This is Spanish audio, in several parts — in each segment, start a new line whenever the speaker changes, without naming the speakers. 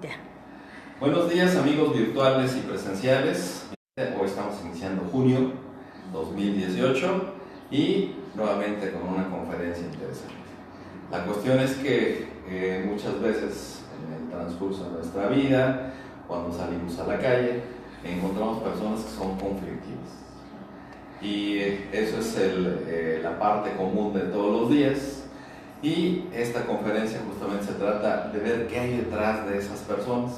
Ya.
Buenos días, amigos virtuales y presenciales. Hoy estamos iniciando junio 2018 y nuevamente con una conferencia interesante. La cuestión es que muchas veces en el transcurso de nuestra vida, cuando salimos a la calle, encontramos personas que son conflictivas. Y eso es la parte común de todos los días. Y esta conferencia justamente se trata de ver qué hay detrás de esas personas.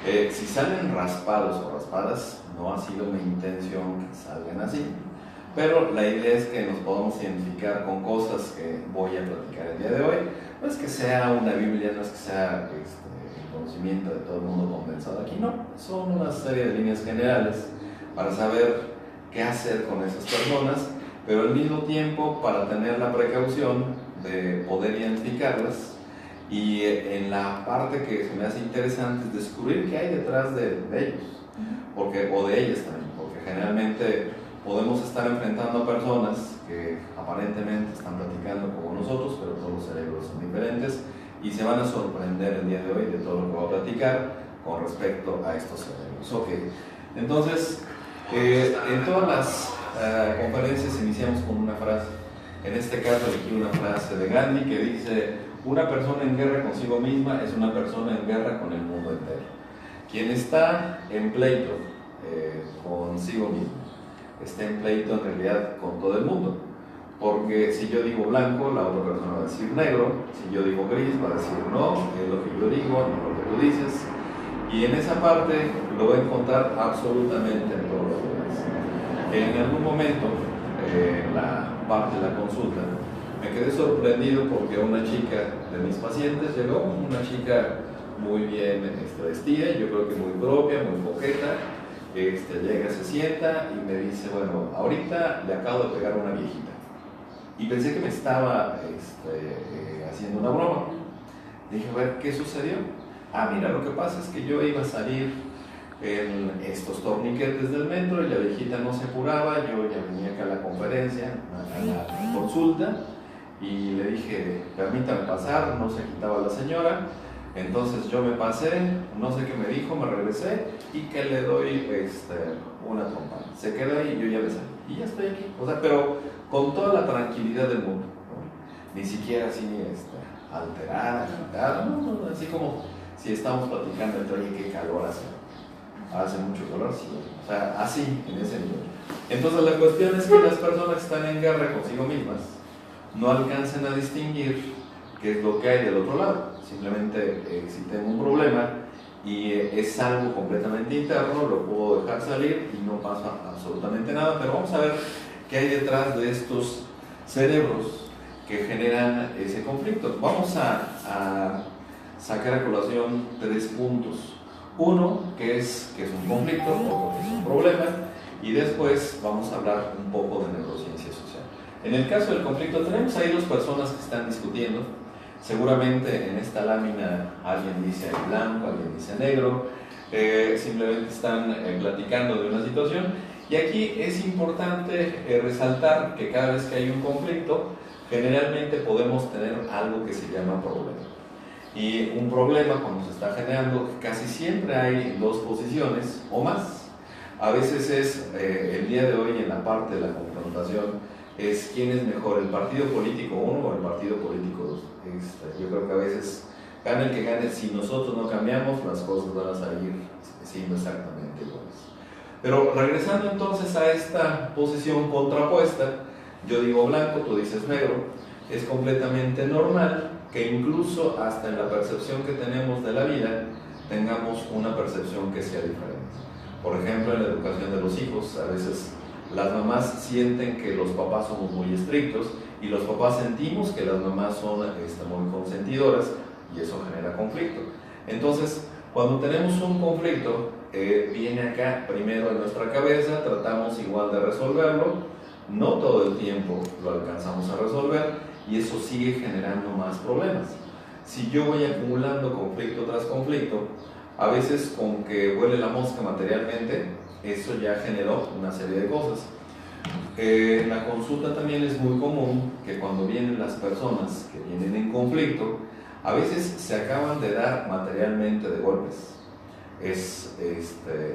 Si salen raspados o raspadas, no ha sido mi intención que salgan así, pero la idea es que nos podamos identificar con cosas que voy a platicar el día de hoy. No es que sea una Biblia, no es que sea el conocimiento de todo el mundo condensado aquí, no, son una serie de líneas generales para saber qué hacer con esas personas, pero al mismo tiempo para tener la precaución de poder identificarlas. Y en la parte que se me hace interesante es descubrir qué hay detrás de ellos, o de ellas también, porque generalmente podemos estar enfrentando a personas que aparentemente están platicando como nosotros, pero todos los cerebros son diferentes y se van a sorprender el día de hoy de todo lo que voy a platicar con respecto a estos cerebros. Ok, entonces en todas las conferencias iniciamos con una frase. En este caso elegí una frase de Gandhi que dice: una persona en guerra consigo misma es una persona en guerra con el mundo entero. Quien está en pleito consigo mismo, está en pleito en realidad con todo el mundo. Porque si yo digo blanco, la otra persona va a decir negro. Si yo digo gris, va a decir no, es lo que yo digo, no lo que tú dices. Y en esa parte lo voy a encontrar absolutamente en todos los lugares. En algún momento, en la parte de la consulta, me quedé sorprendido porque una chica de mis pacientes llegó, una chica muy bien vestida, yo creo que muy propia, muy coqueta. Llega, se sienta y me dice: bueno, ahorita le acabo de pegar a una viejita. Y pensé que me estaba haciendo una broma. Dije: a ver, ¿qué sucedió? Ah, mira, lo que pasa es que yo iba a salir en estos torniquetes del metro y la viejita no se apuraba. Yo ya venía acá a la conferencia, a la consulta, y le dije: permítame pasar. No se quitaba la señora. Entonces yo me pasé, no sé qué me dijo, me regresé y que le doy una trompa. Se quedó ahí y yo ya me salí y ya estoy aquí. O sea, pero con toda la tranquilidad del mundo, ¿no? Ni siquiera así alterada, no, así como si estamos platicando entre: oye, qué calor hace mucho calor, sí. O sea, así, en ese nivel. Entonces la cuestión es que las personas que están en guerra consigo mismas no alcancen a distinguir qué es lo que hay del otro lado. Simplemente si tengo un problema y es algo completamente interno, lo puedo dejar salir y no pasa absolutamente nada. Pero vamos a ver qué hay detrás de estos cerebros que generan ese conflicto. Vamos a sacar a colación 3 puntos. Uno, que es un conflicto, otro que es un problema, y después vamos a hablar un poco de neurociencia social. En el caso del conflicto tenemos ahí 2 personas que están discutiendo. Seguramente en esta lámina alguien dice blanco, alguien dice negro, simplemente están platicando de una situación. Y aquí es importante resaltar que cada vez que hay un conflicto, generalmente podemos tener algo que se llama problema. Y un problema, cuando se está generando, casi siempre hay 2 posiciones o más. A veces es, el día de hoy en la parte de la confrontación, es quién es mejor, el partido político 1 o el partido político 2. Yo creo que a veces gana el que gane. Si nosotros no cambiamos, las cosas van a salir siendo exactamente iguales. Pero regresando entonces a esta posición contrapuesta, yo digo blanco, tú dices negro. Es completamente normal que incluso hasta en la percepción que tenemos de la vida tengamos una percepción que sea diferente. Por ejemplo, en la educación de los hijos, a veces las mamás sienten que los papás somos muy estrictos y los papás sentimos que las mamás son muy consentidoras, y eso genera conflicto. Entonces, cuando tenemos un conflicto, viene acá primero en nuestra cabeza, tratamos igual de resolverlo, no todo el tiempo lo alcanzamos a resolver y eso sigue generando más problemas. Si yo voy acumulando conflicto tras conflicto, a veces con que huele la mosca materialmente, eso ya generó una serie de cosas. En la consulta también es muy común que cuando vienen las personas que vienen en conflicto, a veces se acaban de dar materialmente de golpes. Es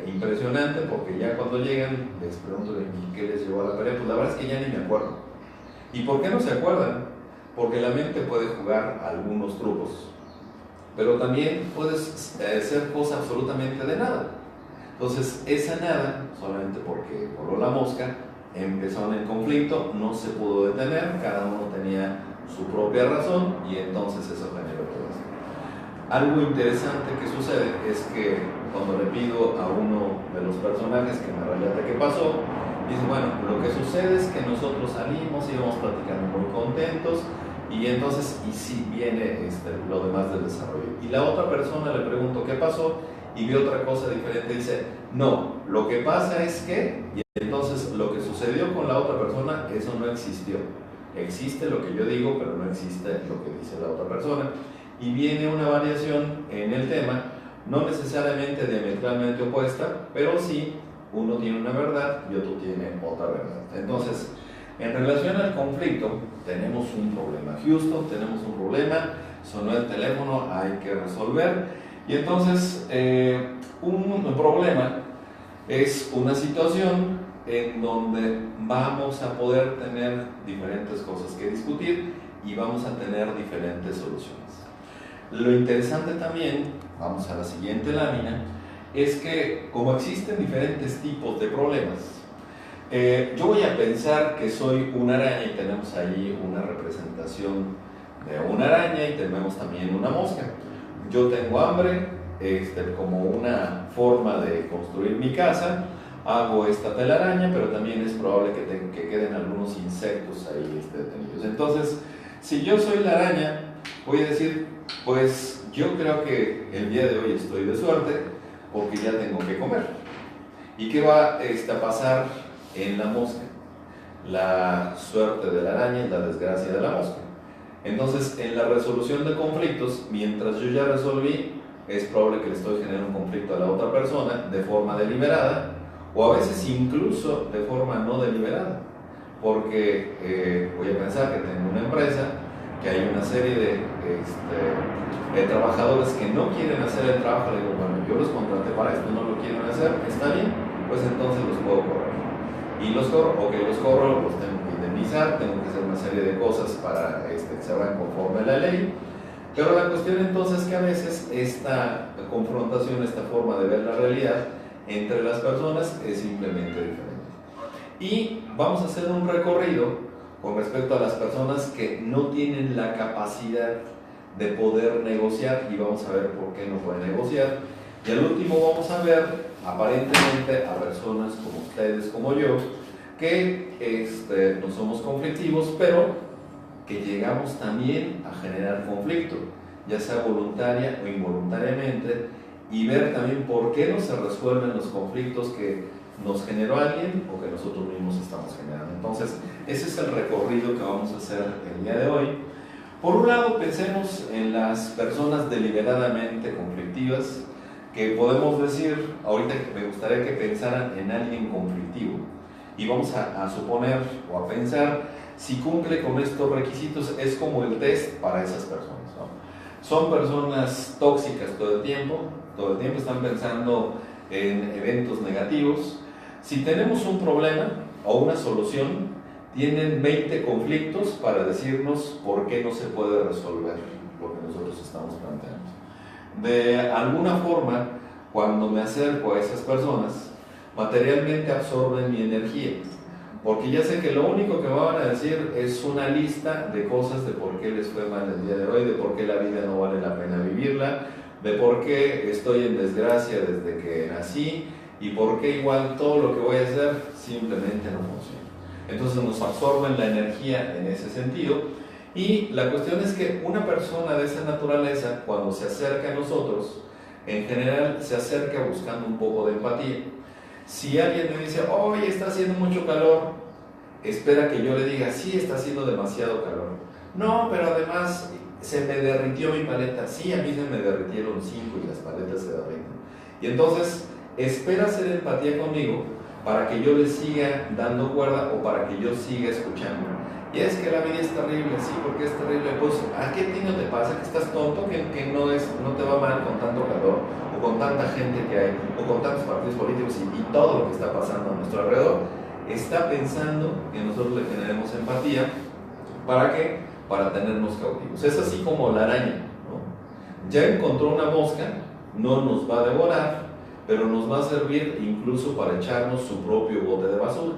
impresionante porque ya cuando llegan les pregunto qué les llevó a la pelea, pues la verdad es que ya ni me acuerdo. ¿Y por qué no se acuerdan? Porque la mente puede jugar algunos trucos, pero también puede ser cosa absolutamente de nada. Entonces esa nada, solamente porque voló la mosca, empezó en el conflicto, no se pudo detener, cada uno tenía su propia razón y entonces eso generó todo esto. Algo interesante que sucede es que cuando le pido a uno de los personajes que me relate qué pasó, dice, bueno, lo que sucede es que nosotros salimos, íbamos platicando muy contentos y entonces, y sí viene lo demás del desarrollo. Y la otra persona le pregunto qué pasó y ve otra cosa diferente, dice, no, lo que pasa es que, y entonces lo que sucedió con la otra persona, eso no existió. Existe lo que yo digo, pero no existe lo que dice la otra persona. Y viene una variación en el tema, no necesariamente diametralmente opuesta, pero sí uno tiene una verdad y otro tiene otra verdad. Entonces, en relación al conflicto, tenemos un problema. Houston, tenemos un problema, sonó el teléfono, hay que resolver. Y entonces, un problema es una situación en donde vamos a poder tener diferentes cosas que discutir y vamos a tener diferentes soluciones. Lo interesante también, vamos a la siguiente lámina, es que como existen diferentes tipos de problemas, yo voy a pensar que soy una araña y tenemos ahí una representación de una araña y tenemos también una mosca. Yo tengo hambre, como una forma de construir mi casa, hago esta telaraña, pero también es probable que queden algunos insectos ahí detenidos. Entonces, si yo soy la araña, voy a decir, pues yo creo que el día de hoy estoy de suerte porque ya tengo que comer. ¿Y qué va a pasar en la mosca? La suerte de la araña y la desgracia de la mosca. Entonces, en la resolución de conflictos, mientras yo ya resolví, es probable que le estoy generando un conflicto a la otra persona de forma deliberada o a veces incluso de forma no deliberada, porque voy a pensar que tengo una empresa, que hay una serie de trabajadores que no quieren hacer el trabajo. Le digo, bueno, yo los contraté para esto, no lo quieren hacer, está bien, pues entonces los puedo correr. Y los corro, los corro, los tengo que indemnizar, tengo que hacer una serie de cosas para que se hagan conforme a la ley. Pero la cuestión entonces es que a veces esta confrontación, esta forma de ver la realidad entre las personas es simplemente diferente. Y vamos a hacer un recorrido con respecto a las personas que no tienen la capacidad de poder negociar y vamos a ver por qué no pueden negociar. Y al último vamos a ver aparentemente a personas como ustedes, como yo, que no somos conflictivos, pero que llegamos también a generar conflicto, ya sea voluntaria o involuntariamente, y ver también por qué no se resuelven los conflictos que nos generó alguien o que nosotros mismos estamos generando. Entonces, ese es el recorrido que vamos a hacer el día de hoy. Por un lado, pensemos en las personas deliberadamente conflictivas, que podemos decir, ahorita me gustaría que pensaran en alguien conflictivo, y vamos a suponer o a pensar si cumple con estos requisitos. Es como el test para esas personas, ¿no? Son personas tóxicas todo el tiempo están pensando en eventos negativos. Si tenemos un problema o una solución, tienen 20 conflictos para decirnos por qué no se puede resolver lo que nosotros estamos planteando. De alguna forma, cuando me acerco a esas personas, materialmente absorben mi energía, porque ya sé que lo único que me van a decir es una lista de cosas de por qué les fue mal el día de hoy, de por qué la vida no vale la pena vivirla, de por qué estoy en desgracia desde que nací y por qué igual todo lo que voy a hacer simplemente no funciona. Entonces nos absorben la energía en ese sentido, y la cuestión es que una persona de esa naturaleza, cuando se acerca a nosotros, en general se acerca buscando un poco de empatía. Si alguien me dice, oye, está haciendo mucho calor, espera que yo le diga, sí, está haciendo demasiado calor. No, pero además se me derritió mi paleta. Sí, a mí se me derritieron 5 y las paletas se derriten. Y entonces espera hacer empatía conmigo para que yo le siga dando cuerda o para que yo siga escuchando. Y es que la vida es terrible, sí, porque es terrible. Pues, ¿a qué ti no te pasa? ¿Que estás tonto? ¿Que no te va mal con tanto calor? ¿O con tanta gente que hay? ¿O con tantos partidos políticos y todo lo que está pasando a nuestro alrededor? Está pensando que nosotros le generemos empatía. ¿Para qué? Para tenernos cautivos. Es así como la araña, ¿no? Ya encontró una mosca, no nos va a devorar, pero nos va a servir incluso para echarnos su propio bote de basura.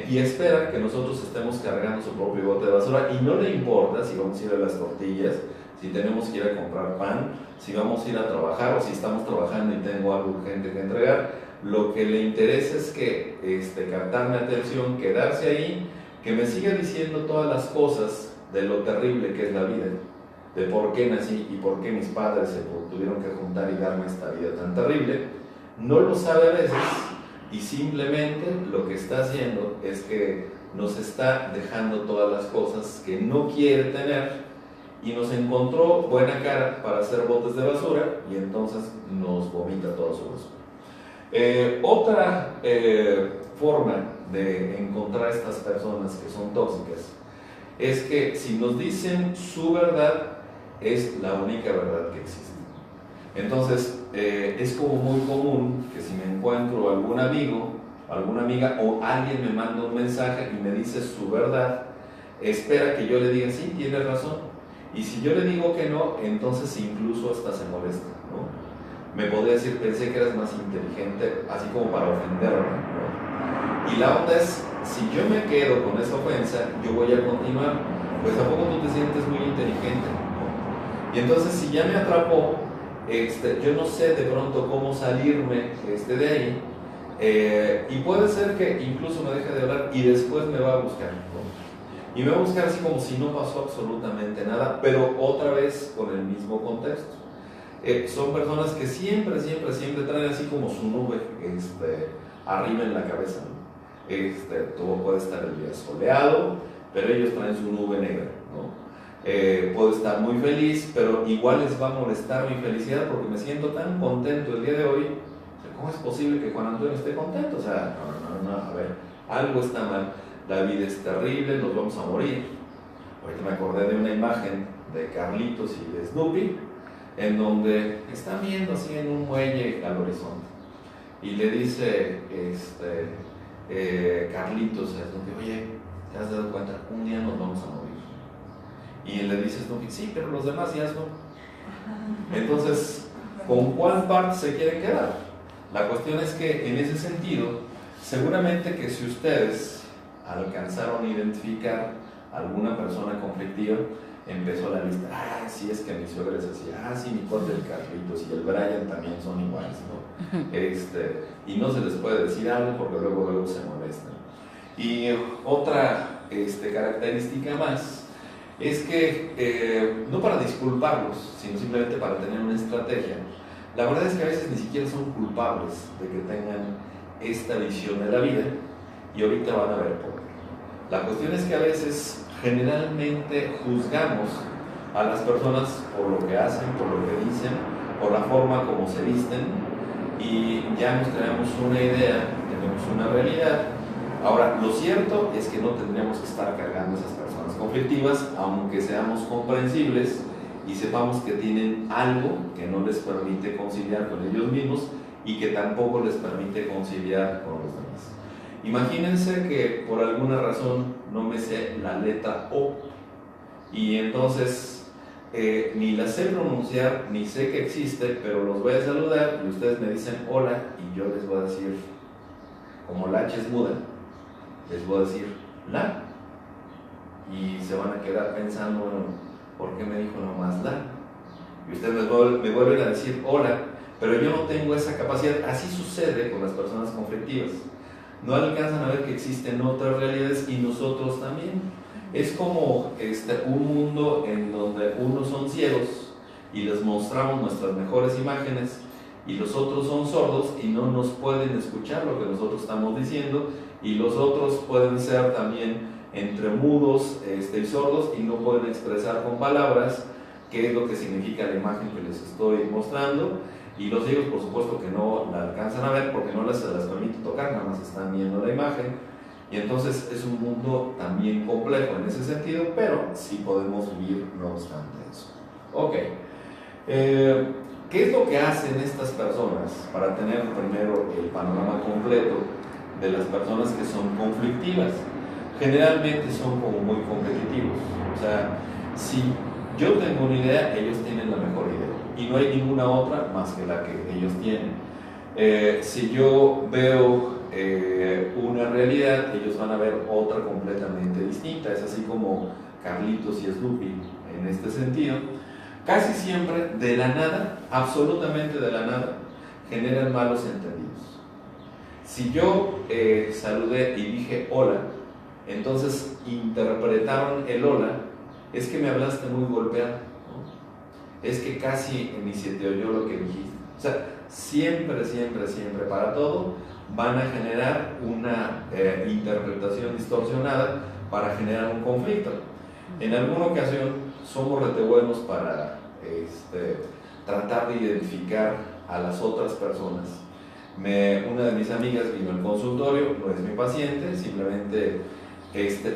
Y espera que nosotros estemos cargando su propio bote de basura y no le importa si vamos a ir a las tortillas, si tenemos que ir a comprar pan, si vamos a ir a trabajar o si estamos trabajando y tengo algo urgente que entregar. Lo que le interesa es que captar mi atención, quedarse ahí, que me siga diciendo todas las cosas de lo terrible que es la vida, de por qué nací y por qué mis padres se tuvieron que juntar y darme esta vida tan terrible. No lo sabe a veces y simplemente lo que está haciendo es que nos está dejando todas las cosas que no quiere tener y nos encontró buena cara para hacer botes de basura y entonces nos vomita toda su basura. Otra forma de encontrar estas personas que son tóxicas es que si nos dicen su verdad, es la única verdad que existe. Entonces, es como muy común que si me encuentro algún amigo, alguna amiga o alguien me manda un mensaje y me dice su verdad, espera que yo le diga, sí, tienes razón. Y si yo le digo que no, entonces incluso hasta se molesta, ¿no? Me podría decir, pensé que eras más inteligente, así como para ofenderme, ¿no? Y la onda es, si yo me quedo con esa ofensa, yo voy a continuar, pues tampoco tú te sientes muy inteligente, ¿no? Y entonces si ya me atrapó, yo no sé de pronto cómo salirme de ahí, y puede ser que incluso me deje de hablar y después me va a buscar, ¿no? Y me va a buscar así como si no pasó absolutamente nada, pero otra vez con el mismo contexto. Son personas que siempre traen así como su nube arriba en la cabeza, ¿no? Todo puede estar el día soleado, pero ellos traen su nube negra, ¿no? Puedo estar muy feliz, pero igual les va a molestar mi felicidad porque me siento tan contento el día de hoy. ¿Cómo es posible que Juan Antonio esté contento? O sea, no, a ver, algo está mal. La vida es terrible, nos vamos a morir. Ahorita me acordé de una imagen de Carlitos y de Snoopy, en donde están viendo así en un muelle al horizonte. Y le dice Carlitos a Snoopy, oye, ¿te has dado cuenta? Un día nos vamos a morir. Y le dice Snoopy, sí, pero los demás ya no. Entonces, ¿con cuál parte se quiere quedar? La cuestión es que en ese sentido, seguramente que si ustedes alcanzaron a identificar alguna persona conflictiva, empezó la lista, sí, es que mi suegra es así, sí, mi cuate el Carlitos y el Brian también son iguales, ¿no? Y no se les puede decir algo porque luego se molestan. Y otra característica más es que, no para disculparlos, sino simplemente para tener una estrategia, la verdad es que a veces ni siquiera son culpables de que tengan esta visión de la vida, y ahorita van a ver por qué. La cuestión es que a veces generalmente juzgamos a las personas por lo que hacen, por lo que dicen, por la forma como se visten, y ya nos creamos una idea, tenemos una realidad. Ahora, lo cierto es que no tendríamos que estar cargando a esas personas conflictivas, aunque seamos comprensibles y sepamos que tienen algo que no les permite conciliar con ellos mismos y que tampoco les permite conciliar con los demás. Imagínense que por alguna razón no me sé la letra O y entonces ni la sé pronunciar, ni sé que existe, pero los voy a saludar y ustedes me dicen hola y yo les voy a decir, como la H es muda, les voy a decir la, y se van a quedar pensando, bueno, ¿por qué me dijo nomás la? Y ustedes me vuelven a decir hola, pero yo no tengo esa capacidad. Así sucede con las personas conflictivas. No alcanzan a ver que existen otras realidades y nosotros también. Es como un mundo en donde unos son ciegos y les mostramos nuestras mejores imágenes y los otros son sordos y no nos pueden escuchar lo que nosotros estamos diciendo, y los otros pueden ser también entre mudos y sordos y no pueden expresar con palabras qué es lo que significa la imagen que les estoy mostrando, y los ciegos por supuesto que no la alcanzan a ver porque no se las permite tocar, nada más están viendo la imagen, Y entonces es un mundo también complejo en ese sentido, pero sí podemos vivir no obstante eso. Ok. ¿Qué es lo que hacen estas personas para tener primero el panorama completo de las personas que son conflictivas? Generalmente son como muy competitivos. O sea, si yo tengo una idea, ellos tienen la mejor idea. Y no hay ninguna otra más que la que ellos tienen. Si yo veo una realidad, ellos van a ver otra completamente distinta. Es así como Carlitos y Snoopy en este sentido. Casi siempre de la nada, absolutamente de la nada, generan malos entendidos. Si yo saludé y dije hola, entonces interpretaron el hola, es que me hablaste muy golpeado, ¿no? Es que casi ni se te oyó lo que dijiste. O sea, siempre, siempre, siempre para todo van a generar una interpretación distorsionada para generar un conflicto. En alguna ocasión somos rete buenos para tratar de identificar a las otras personas. Una de mis amigas vino al consultorio, no es mi paciente, simplemente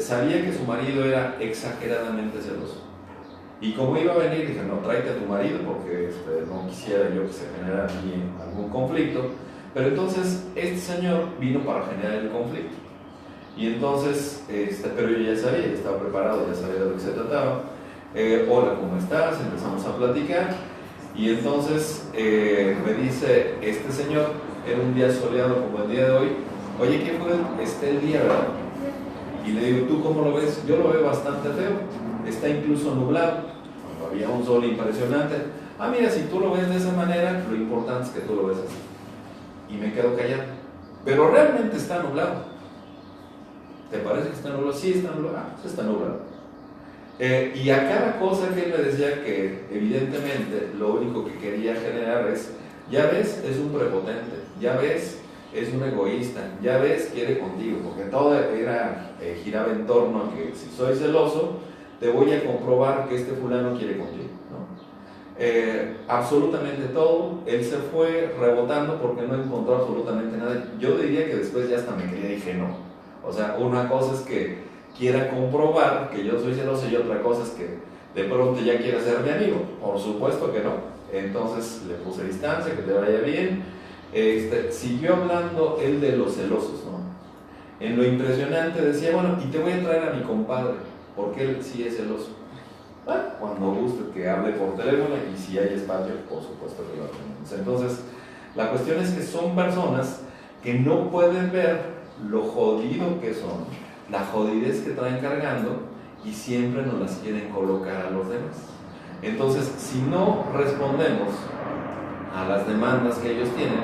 sabía que su marido era exageradamente celoso. Y como iba a venir, dije, no, tráete a tu marido porque no quisiera yo que se generara aquí algún conflicto. Pero entonces este señor vino para generar el conflicto. Y entonces, pero yo ya sabía, ya estaba preparado, ya sabía de lo que se trataba. Hola, ¿cómo estás? Empezamos a platicar. Y entonces me dice este señor, era un día soleado como el día de hoy, oye, ¿qué fue el día, verdad? Y le digo, ¿tú cómo lo ves? Yo lo veo bastante feo, está incluso nublado, cuando había un sol impresionante. Ah, mira, si tú lo ves de esa manera, lo importante es que tú lo ves así. Y me quedo callado. Pero realmente está nublado. ¿Te parece que está nublado? Sí, está nublado. Ah, pues está nublado. Y a cada cosa que él me decía que evidentemente lo único que quería generar es, ya ves, es un prepotente, ya ves, es un egoísta, ya ves, quiere contigo, porque todo giraba en torno a que si soy celoso, te voy a comprobar que este fulano quiere contigo, ¿no? Absolutamente todo, él se fue rebotando porque no encontró absolutamente nada. Yo diría que después ya hasta me quería y dije no. O sea, una cosa es que quiera comprobar que yo soy celoso y otra cosa es que de pronto ya quiera ser mi amigo. Por supuesto que no. Entonces le puse distancia, que te vaya bien. Siguió hablando él de los celosos, ¿no? En lo impresionante decía, bueno, y te voy a traer a mi compadre, porque él sí es celoso. Bueno, cuando guste que hable por teléfono y si hay espacio, por supuesto que lo tenemos. Entonces, la cuestión es que son personas que no pueden ver lo jodido que son, la jodidez que traen cargando y siempre nos las quieren colocar a los demás. Entonces, si no respondemos a las demandas que ellos tienen,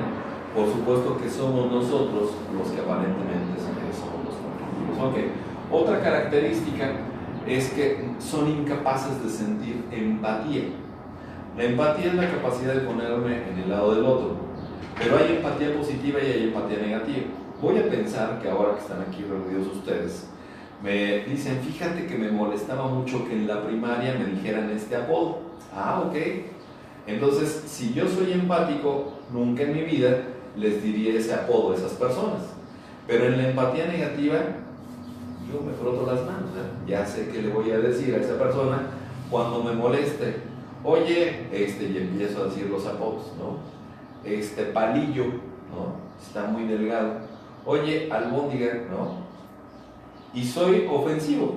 por supuesto que somos nosotros los que aparentemente somos los conflictivos. Okay. Otra característica es que son incapaces de sentir empatía. La empatía es la capacidad de ponerme en el lado del otro, pero hay empatía positiva y hay empatía negativa. Voy a pensar que ahora que están aquí reunidos ustedes, me dicen, fíjate que me molestaba mucho que en la primaria me dijeran este apodo. Ah, ok. Entonces, si yo soy empático, nunca en mi vida les diría ese apodo a esas personas. Pero en la empatía negativa, yo me froto las manos, ¿eh? Ya sé qué le voy a decir a esa persona cuando me moleste. Oye, y empiezo a decir los apodos, ¿no? Palillo, ¿no? Está muy delgado. Oye, albóndiga, ¿no? Y soy ofensivo.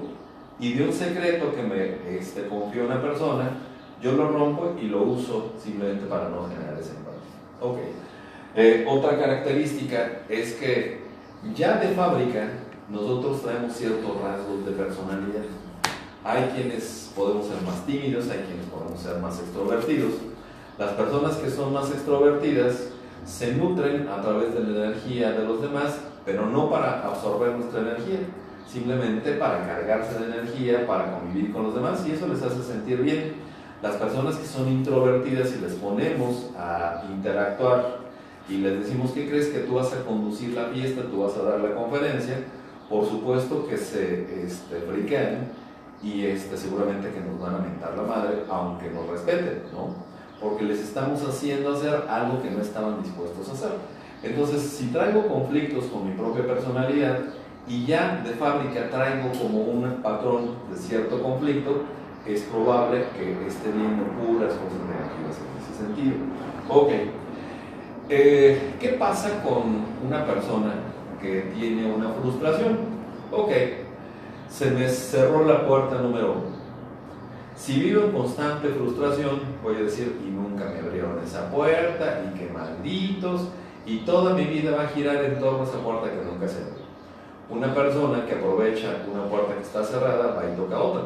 Y de un secreto que me confió una persona, yo lo rompo y lo uso simplemente para no generar ese empatía. Ok. Otra característica es que ya de fábrica nosotros traemos ciertos rasgos de personalidad. Hay quienes podemos ser más tímidos, hay quienes podemos ser más extrovertidos. Las personas que son más extrovertidas se nutren a través de la energía de los demás, pero no para absorber nuestra energía, simplemente para cargarse de energía, para convivir con los demás, y eso les hace sentir bien. Las personas que son introvertidas, si les ponemos a interactuar y les decimos, ¿qué crees? Que tú vas a conducir la fiesta, tú vas a dar la conferencia, por supuesto que se friquean y seguramente que nos van a mentar la madre, aunque nos respeten, ¿no? Porque les estamos haciendo hacer algo que no estaban dispuestos a hacer. Entonces, si traigo conflictos con mi propia personalidad, y ya de fábrica traigo como un patrón de cierto conflicto, es probable que esté viendo puras cosas negativas en ese sentido. Ok, ¿qué pasa con una persona que tiene una frustración? Ok, se me cerró la puerta número 1. Si vivo en constante frustración, voy a decir, y nunca me abrieron esa puerta, y que malditos, y toda mi vida va a girar en torno a esa puerta que nunca se abrió. Una persona que aprovecha una puerta que está cerrada, va y toca otra.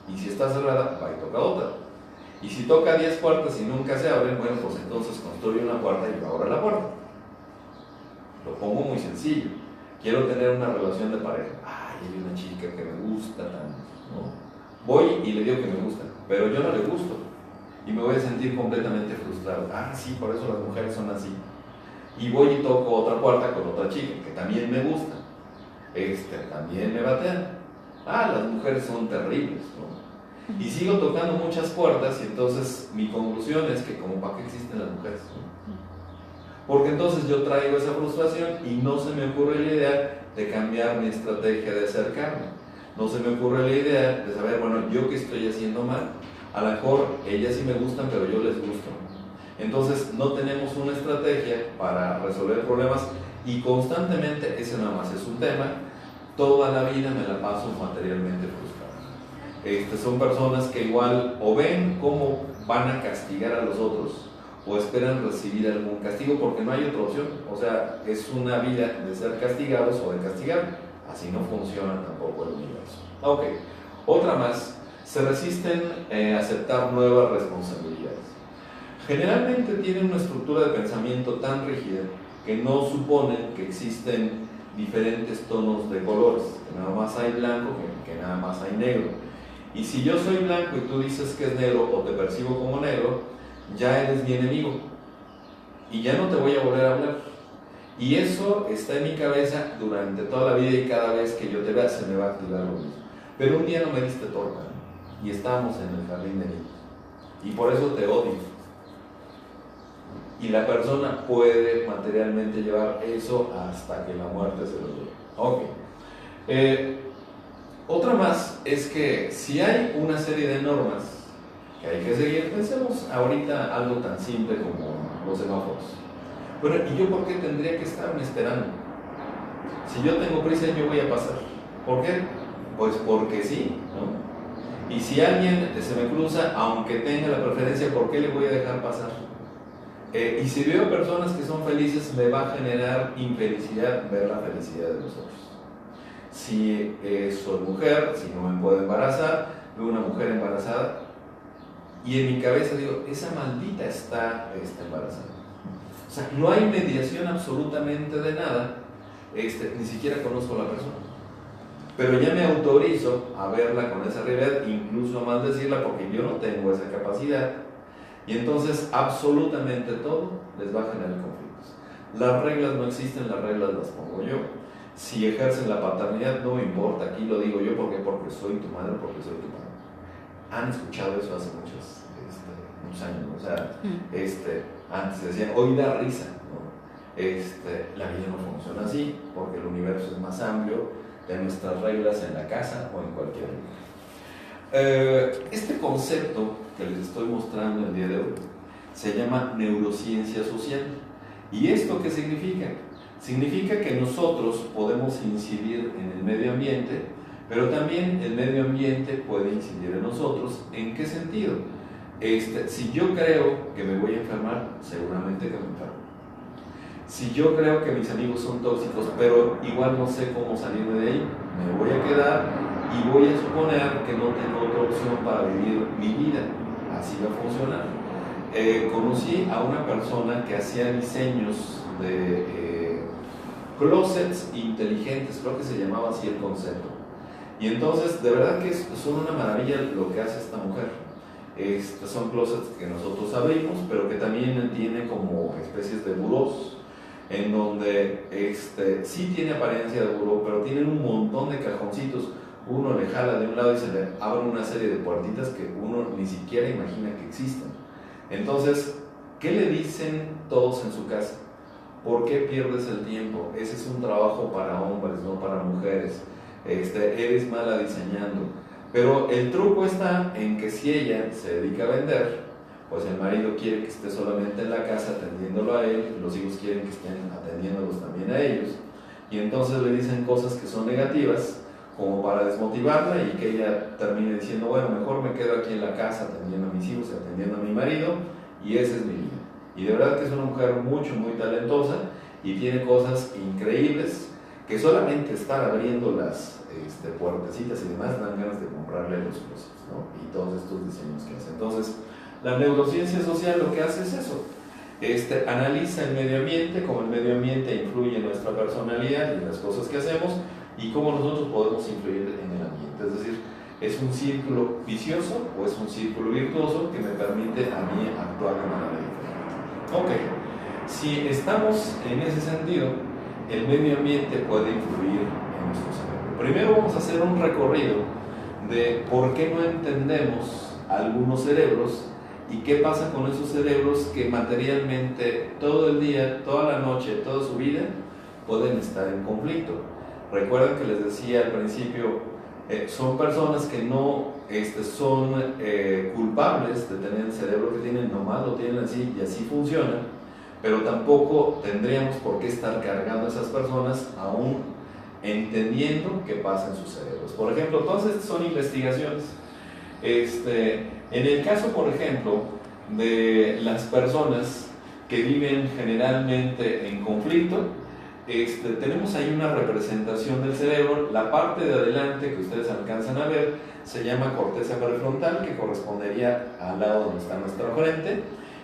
Y si está cerrada, va y toca otra. Y si toca 10 puertas y nunca se abren, bueno, pues entonces construye una puerta y ahora la puerta. Lo pongo muy sencillo. Quiero tener una relación de pareja. Ay, hay una chica que me gusta tanto, ¿no? Voy y le digo que me gusta, pero yo no le gusto. Y me voy a sentir completamente frustrado. Ah, sí, por eso las mujeres son así. Y voy y toco otra puerta con otra chica, que también me gusta. También me batean. Ah, las mujeres son terribles, ¿no? Y sigo tocando muchas puertas y entonces mi conclusión es que como para qué existen las mujeres, ¿no? Porque entonces yo traigo esa frustración y no se me ocurre la idea de cambiar mi estrategia de acercarme. No se me ocurre la idea de saber, bueno, yo qué estoy haciendo mal. A lo mejor ellas sí me gustan, pero yo les gusto. Entonces no tenemos una estrategia para resolver problemas y constantemente, ese nada más es un tema, toda la vida me la paso materialmente frustrado. Son personas que igual o ven cómo van a castigar a los otros o esperan recibir algún castigo porque no hay otra opción. O sea, es una vida de ser castigados o de castigar. Así no funciona tampoco el universo. Ok, otra más, se resisten a aceptar nuevas responsabilidades. Generalmente tienen una estructura de pensamiento tan rígida que no suponen que existen diferentes tonos de colores, que nada más hay blanco, que nada más hay negro. Y si yo soy blanco y tú dices que es negro o te percibo como negro, ya eres mi enemigo y ya no te voy a volver a hablar. Y eso está en mi cabeza durante toda la vida y cada vez que yo te vea se me va a activar lo mismo. Pero un día no me diste torta, ¿no? Y estamos en el jardín de niños. Y por eso te odio. Y la persona puede materialmente llevar eso hasta que la muerte se lo lleve. Ok. Otra más es que si hay una serie de normas que hay que seguir, pensemos ahorita algo tan simple como los semáforos. Bueno, ¿y yo por qué tendría que estarme esperando? Si yo tengo prisa, yo voy a pasar. ¿Por qué? Pues porque sí, ¿no? Y si alguien se me cruza, aunque tenga la preferencia, ¿por qué le voy a dejar pasar? Y si veo personas que son felices, me va a generar infelicidad ver la felicidad de los otros. Si soy mujer, si no me puedo embarazar, veo una mujer embarazada y en mi cabeza digo, esa maldita está embarazada. O sea, no hay mediación absolutamente de nada, ni siquiera conozco a la persona. Pero ya me autorizo a verla con esa realidad, incluso a maldecirla porque yo no tengo esa capacidad. Y entonces absolutamente todo les va a generar conflictos. Las reglas no existen, las reglas las pongo yo. Si ejercen la paternidad, no me importa, aquí lo digo yo porque soy tu madre, porque soy tu padre. Han escuchado eso hace muchos años, ¿no? O sea, antes decían, hoy da risa, ¿no? La vida no funciona así, porque el universo es más amplio de nuestras reglas en la casa o en cualquier lugar. Este concepto que les estoy mostrando el día de hoy se llama neurociencia social. ¿Y esto qué significa? Significa que nosotros podemos incidir en el medio ambiente, pero también el medio ambiente puede incidir en nosotros. ¿En qué sentido? Si yo creo que me voy a enfermar, seguramente que me enfermo. Si yo creo que mis amigos son tóxicos, pero igual no sé cómo salirme de ahí, me voy a quedar y voy a suponer que no tengo otra opción para vivir mi vida. Así va a funcionar. Conocí a una persona que hacía diseños de closets inteligentes, creo que se llamaba así el concepto. Y entonces, de verdad que son una maravilla lo que hace esta mujer. Son closets que nosotros abrimos, pero que también tiene como especies de burós, en donde sí tiene apariencia de buró, pero tienen un montón de cajoncitos. Uno le jala de un lado y se le abre una serie de puertitas que uno ni siquiera imagina que existen. Entonces, ¿qué le dicen todos en su casa? ¿Por qué pierdes el tiempo? Ese es un trabajo para hombres, no para mujeres. Eres mala diseñando. Pero el truco está en que si ella se dedica a vender, pues el marido quiere que esté solamente en la casa atendiéndolo a él, los hijos quieren que estén atendiéndolos también a ellos, y entonces le dicen cosas que son negativas, como para desmotivarla y que ella termine diciendo, bueno, mejor me quedo aquí en la casa atendiendo a mis hijos y atendiendo a mi marido, y esa es mi vida. Y de verdad que es una mujer muy talentosa y tiene cosas increíbles que solamente estar abriendo las puertecitas y demás dan ganas de comprarle los cosas, ¿no? Y todos estos diseños que hace. Entonces, la neurociencia social lo que hace es eso. Analiza el medio ambiente, cómo el medio ambiente influye en nuestra personalidad y en las cosas que hacemos y cómo nosotros podemos influir en el ambiente. Es decir, ¿es un círculo vicioso o es un círculo virtuoso que me permite a mí actuar de manera diferente? Ok, si estamos en ese sentido, el medio ambiente puede influir en nuestro cerebro. Primero vamos a hacer un recorrido de por qué no entendemos algunos cerebros y qué pasa con esos cerebros que materialmente todo el día, toda la noche, toda su vida pueden estar en conflicto. Recuerden que les decía al principio, son personas que no son culpables de tener el cerebro que tienen, nomás lo tienen así y así funciona, pero tampoco tendríamos por qué estar cargando a esas personas aún entendiendo qué pasa en sus cerebros. Por ejemplo, todas estas son investigaciones. En el caso, por ejemplo, de las personas que viven generalmente en conflicto, tenemos ahí una representación del cerebro. La parte de adelante que ustedes alcanzan a ver se llama corteza prefrontal, que correspondería al lado donde está nuestra frente,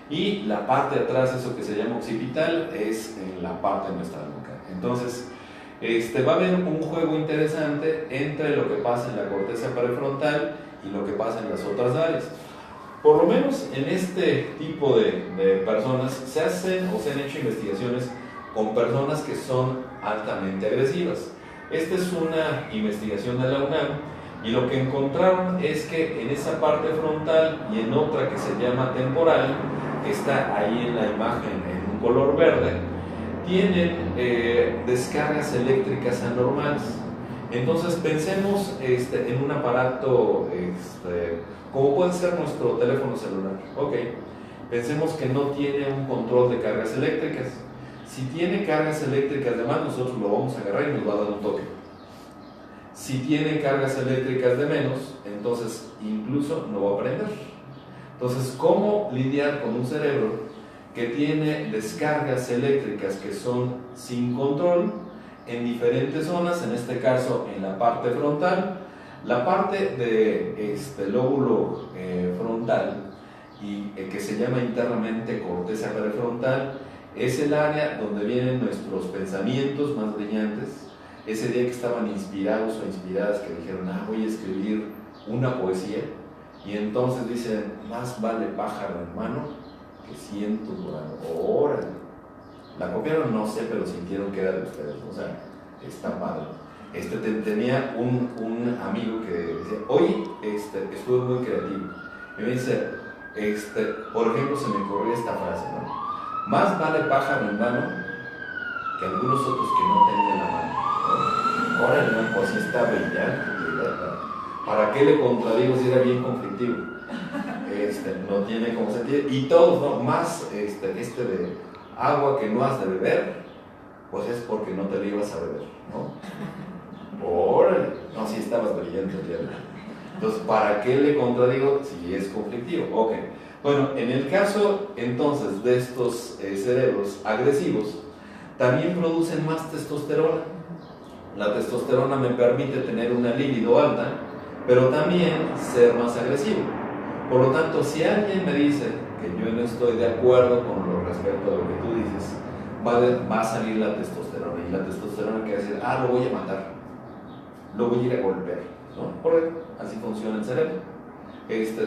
y la parte de atrás, eso que se llama occipital, es en la parte de nuestra nuca. Entonces, va a haber un juego interesante entre lo que pasa en la corteza prefrontal y lo que pasa en las otras áreas. Por lo menos en este tipo de personas se hacen o se han hecho investigaciones con personas que son altamente agresivas. Esta es una investigación de la UNAM y lo que encontraron es que en esa parte frontal y en otra que se llama temporal, que está ahí en la imagen en un color verde, tienen descargas eléctricas anormales. Entonces pensemos en un aparato como puede ser nuestro teléfono celular. Ok, pensemos que no tiene un control de cargas eléctricas. Si tiene cargas eléctricas de más, nosotros lo vamos a agarrar y nos va a dar un toque. Si tiene cargas eléctricas de menos, entonces incluso no va a prender. Entonces, ¿cómo lidiar con un cerebro que tiene descargas eléctricas que son sin control en diferentes zonas? En este caso, en la parte frontal. La parte de lóbulo frontal, y que se llama internamente corteza prefrontal, es el área donde vienen nuestros pensamientos más brillantes. Ese día que estaban inspirados o inspiradas, que dijeron, voy a escribir una poesía, y entonces dicen, más vale pájaro en mano que ciento volando. ¡Órale! La copiaron, no sé, pero sintieron que era de ustedes. O sea, está padre. Tenía un amigo que decía, hoy estuve muy creativo. Y me dice, por ejemplo, se me ocurrió esta frase, ¿no? Más vale pájaro en mano que algunos otros que no tienen la mano, ¿no? Órale, no, pues sí está brillante. ¿Para qué le contradigo si era bien conflictivo? No tiene como sentido. Y todos, ¿no? Más de agua que no has de beber, pues es porque no te lo ibas a beber, ¿no? Órale, no, si estabas brillante el día de hoy. Entonces, ¿para qué le contradigo si es conflictivo? Ok. Bueno, en el caso entonces de estos cerebros agresivos, también producen más testosterona. La testosterona me permite tener una libido alta, pero también ser más agresivo. Por lo tanto, si alguien me dice que yo no estoy de acuerdo con lo respecto a lo que tú dices, va a salir la testosterona. Y la testosterona quiere decir, lo voy a matar, lo voy a ir a golpear, ¿no? Porque así funciona el cerebro.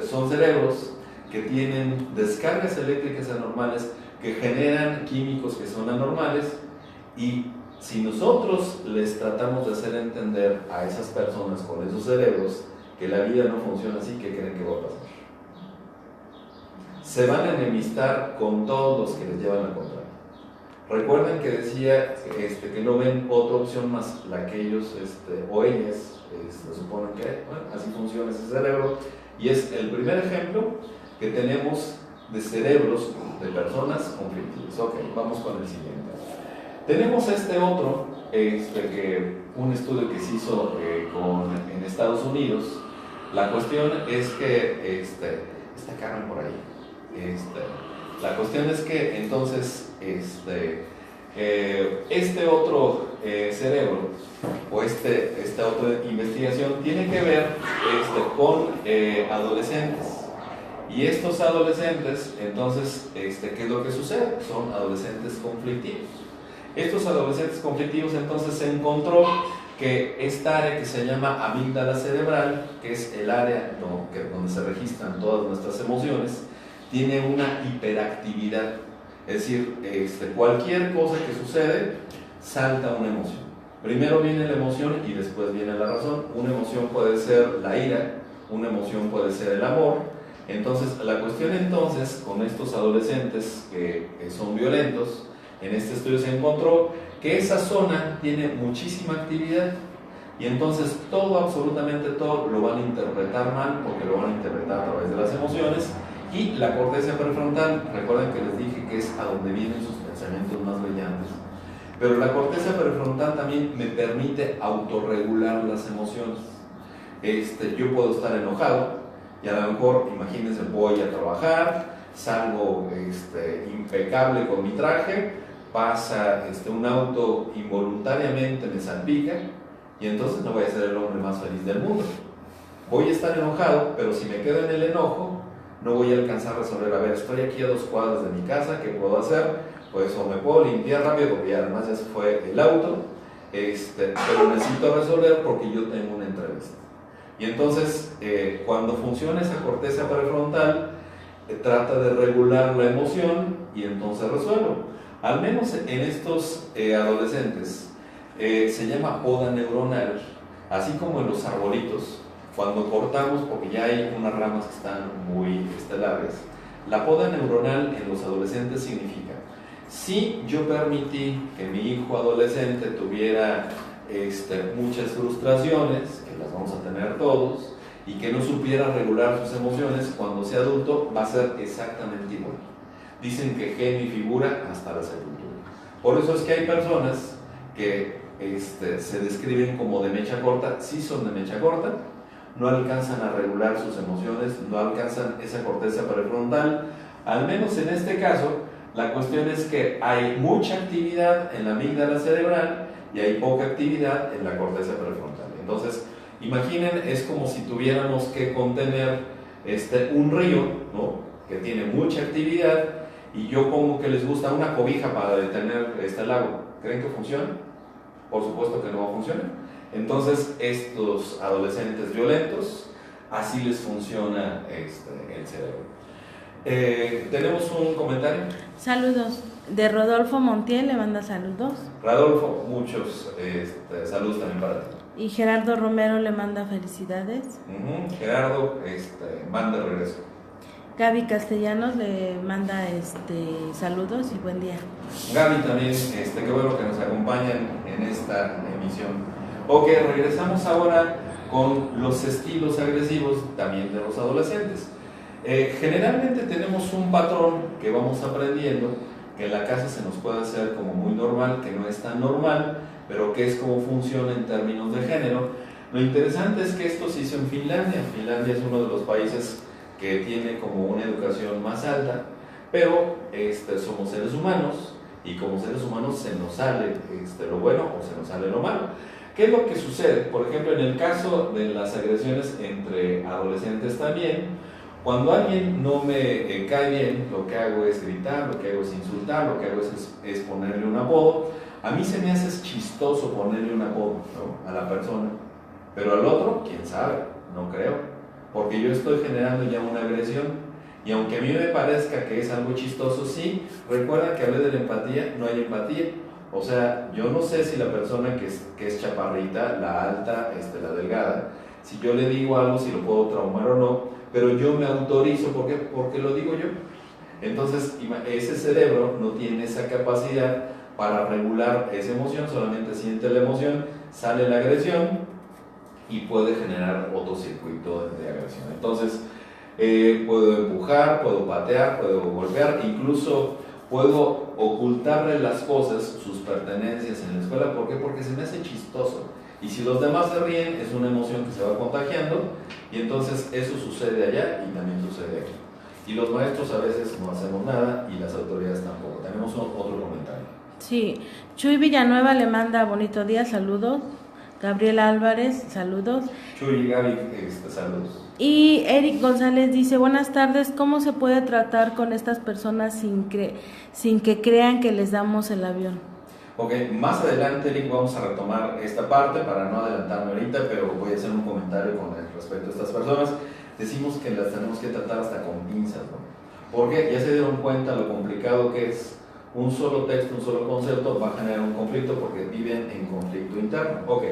Son cerebros que tienen descargas eléctricas anormales, que generan químicos que son anormales, y si nosotros les tratamos de hacer entender a esas personas con esos cerebros que la vida no funciona así, ¿qué creen que va a pasar? Se van a enemistar con todos los que les llevan la contraria. Recuerden que decía que no ven otra opción más la que ellos o ellas suponen que, bueno, así funciona ese cerebro. Y es el primer ejemplo que tenemos de cerebros de personas conflictivas. Ok, vamos con el siguiente. Tenemos otro, un estudio que se hizo en Estados Unidos. La cuestión es que, está Carmen por ahí. La cuestión es que entonces otro cerebro o esta otra investigación tiene que ver con adolescentes. Y estos adolescentes, entonces, ¿qué es lo que sucede? Son adolescentes conflictivos. Estos adolescentes conflictivos, entonces, se encontró que esta área que se llama amígdala cerebral, que es el área donde se registran todas nuestras emociones, tiene una hiperactividad. Es decir, cualquier cosa que sucede, salta una emoción. Primero viene la emoción y después viene la razón. Una emoción puede ser la ira, una emoción puede ser el amor. Entonces, la cuestión entonces con estos adolescentes que son violentos, en este estudio se encontró que esa zona tiene muchísima actividad y entonces absolutamente todo lo van a interpretar mal porque lo van a interpretar a través de las emociones. Y la corteza prefrontal, recuerden que les dije que es a donde vienen sus pensamientos más brillantes, pero la corteza prefrontal también me permite autorregular las emociones. Yo puedo estar enojado y a lo mejor, imagínense, voy a trabajar, salgo impecable con mi traje, pasa un auto, involuntariamente me salpica y entonces no voy a ser el hombre más feliz del mundo. Voy a estar enojado, pero si me quedo en el enojo, no voy a alcanzar a resolver. A ver, estoy aquí a 2 cuadras de mi casa, ¿qué puedo hacer? Pues o me puedo limpiar rápido, porque además ya se fue el auto, pero necesito resolver porque yo tengo una entrevista. Y entonces, cuando funciona esa corteza prefrontal, trata de regular la emoción y entonces resuelvo. Al menos en estos adolescentes, se llama poda neuronal, así como en los arbolitos. Cuando cortamos, porque ya hay unas ramas que están muy largas, la poda neuronal en los adolescentes significa, si yo permití que mi hijo adolescente tuviera muchas frustraciones, que las vamos a tener todos, y que no supiera regular sus emociones, cuando sea adulto va a ser exactamente igual. Dicen que genio y figura hasta la sepultura. Por eso es que hay personas que se describen como de mecha corta, sí son de mecha corta, no alcanzan a regular sus emociones, no alcanzan esa corteza prefrontal. Al menos en este caso, la cuestión es que hay mucha actividad en la amígdala cerebral y hay poca actividad en la corteza prefrontal. Entonces, imaginen, es como si tuviéramos que contener un río, ¿no?, que tiene mucha actividad, y yo pongo que les gusta una cobija para detener el lago. ¿Creen que funciona? Por supuesto que no va a funcionar. Entonces, estos adolescentes violentos, así les funciona el cerebro. ¿Tenemos un comentario?
Saludos. De Rodolfo Montiel le manda saludos.
Rodolfo, muchos saludos también para ti.
Y Gerardo Romero le manda felicidades.
Gerardo, manda regreso.
Gaby Castellanos le manda saludos y buen día.
Gaby también, qué bueno que nos acompañan en esta emisión. Ok, regresamos ahora con los estilos agresivos también de los adolescentes. Generalmente tenemos un patrón que vamos aprendiendo, que en la casa se nos puede hacer como muy normal, que no es tan normal, pero que es como funciona en términos de género. Lo interesante es que esto se hizo en Finlandia. Finlandia es uno de los países que tiene como una educación más alta, pero somos seres humanos y como seres humanos se nos sale lo bueno o se nos sale lo malo. ¿Qué es lo que sucede? Por ejemplo, en el caso de las agresiones entre adolescentes también, cuando alguien no me cae bien, lo que hago es gritar, lo que hago es insultar, lo que hago es ponerle un apodo. A mí se me hace chistoso ponerle un apodo, ¿no?, a la persona, pero al otro, quién sabe, no creo, porque yo estoy generando ya una agresión. Y aunque a mí me parezca que es algo chistoso, sí, recuerda que hablé de la empatía, no hay empatía. O sea, yo no sé si la persona que es chaparrita, la alta, la delgada, si yo le digo algo, si lo puedo traumar o no, pero yo me autorizo, ¿por qué? Porque lo digo yo. Entonces, ese cerebro no tiene esa capacidad para regular esa emoción, solamente siente la emoción, sale la agresión y puede generar otro circuito de agresión. Entonces, puedo empujar, puedo patear, puedo golpear, incluso puedo ocultarle las cosas, sus pertenencias en la escuela. ¿Por qué? Porque se me hace chistoso. Y si los demás se ríen, es una emoción que se va contagiando, y entonces eso sucede allá y también sucede aquí. Y los maestros a veces no hacemos nada y las autoridades tampoco. Tenemos otro comentario.
Sí, Chuy Villanueva le manda bonito día, saludos. Gabriela Álvarez, saludos.
Chuy y Gaby, saludos.
Y Eric González dice, buenas tardes, ¿cómo se puede tratar con estas personas sin que crean que les damos el avión?
Ok, más adelante, Eric, vamos a retomar esta parte para no adelantarme ahorita, pero voy a hacer un comentario con respecto a estas personas. Decimos que las tenemos que tratar hasta con pinzas, ¿no? Porque ya se dieron cuenta lo complicado que es. Un solo texto, un solo concepto va a generar un conflicto porque viven en conflicto interno. Ok,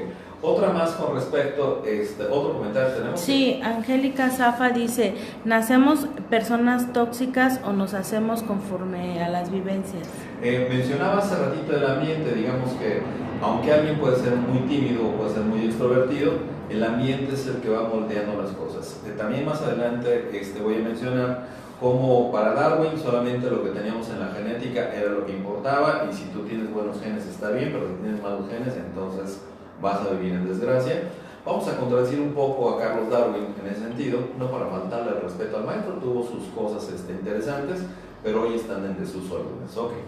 otra más con respecto, otro comentario tenemos.
Sí, Angélica Zafa dice, ¿nacemos personas tóxicas o nos hacemos conforme a las vivencias?
Mencionaba hace ratito el ambiente, digamos que aunque alguien puede ser muy tímido o puede ser muy extrovertido, el ambiente es el que va moldeando las cosas. También más adelante voy a mencionar como para Darwin solamente lo que teníamos en la genética era lo que importaba, y si tú tienes buenos genes está bien, pero si tienes malos genes entonces vas a vivir en desgracia. Vamos a contradecir un poco a Carlos Darwin en ese sentido, no para faltarle el respeto al maestro, tuvo sus cosas interesantes, pero hoy están en desuso algunas. Okay.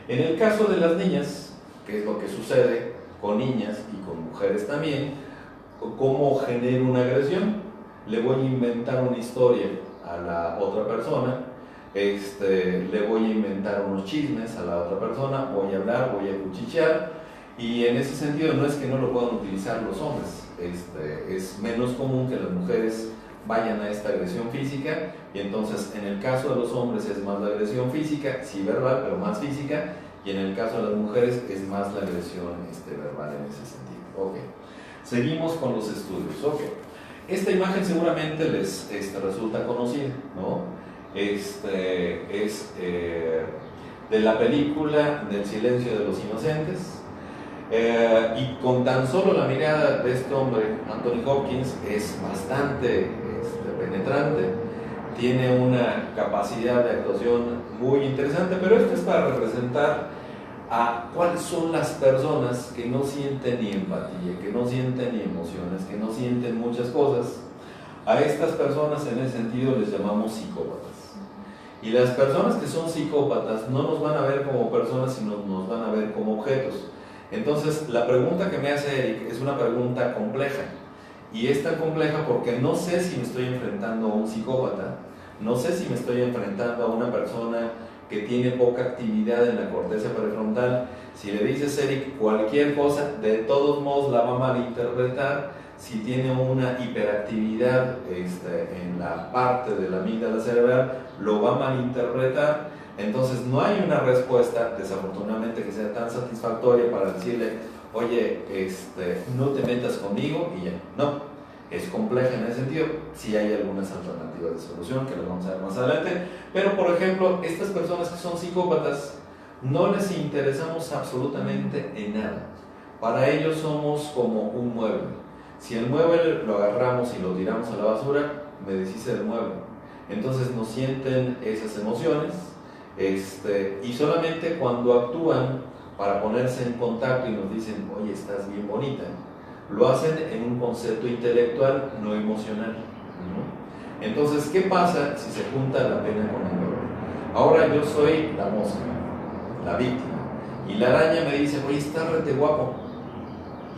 En el caso de las niñas, que es lo que sucede con niñas y con mujeres también, ¿cómo genero una agresión? Le voy a inventar una historia a la otra persona, le voy a inventar unos chismes a la otra persona, voy a hablar, voy a cuchichear, y en ese sentido no es que no lo puedan utilizar los hombres, es menos común que las mujeres vayan a esta agresión física, y entonces en el caso de los hombres es más la agresión física, sí verbal, pero más física, y en el caso de las mujeres es más la agresión verbal en ese sentido. Okay. Seguimos con los estudios. Okay. Esta imagen seguramente les resulta conocida, ¿no? Es de la película del silencio de los inocentes, y con tan solo la mirada de este hombre, Anthony Hopkins, es bastante penetrante, tiene una capacidad de actuación muy interesante, pero esto es para representar a cuáles son las personas que no sienten ni empatía, que no sienten ni emociones, que no sienten muchas cosas. A estas personas en ese sentido les llamamos psicópatas. Y las personas que son psicópatas no nos van a ver como personas, sino nos van a ver como objetos. Entonces, la pregunta que me hace Eric es una pregunta compleja. Y es tan compleja porque no sé si me estoy enfrentando a un psicópata, no sé si me estoy enfrentando a una persona que tiene poca actividad en la corteza prefrontal. Si le dices, Eric, cualquier cosa, de todos modos la va a malinterpretar. Si tiene una hiperactividad en la parte de la amígdala cerebral, lo va a malinterpretar. Entonces no hay una respuesta, desafortunadamente, que sea tan satisfactoria para decirle, oye, no te metas conmigo y ya. No, es compleja en ese sentido. Sí hay algunas alternativas de solución que las vamos a ver más adelante, pero por ejemplo, estas personas que son psicópatas no les interesamos absolutamente en nada. Para ellos somos como un mueble. Si el mueble lo agarramos y lo tiramos a la basura, me deshice del mueble. Entonces no sienten esas emociones, y solamente cuando actúan para ponerse en contacto y nos dicen, oye, estás bien bonita, lo hacen en un concepto intelectual, no emocional, ¿no? Entonces, ¿qué pasa si se junta la pena con el dolor? Ahora yo soy la mosca, la víctima, y la araña me dice, oye, estás rete guapo.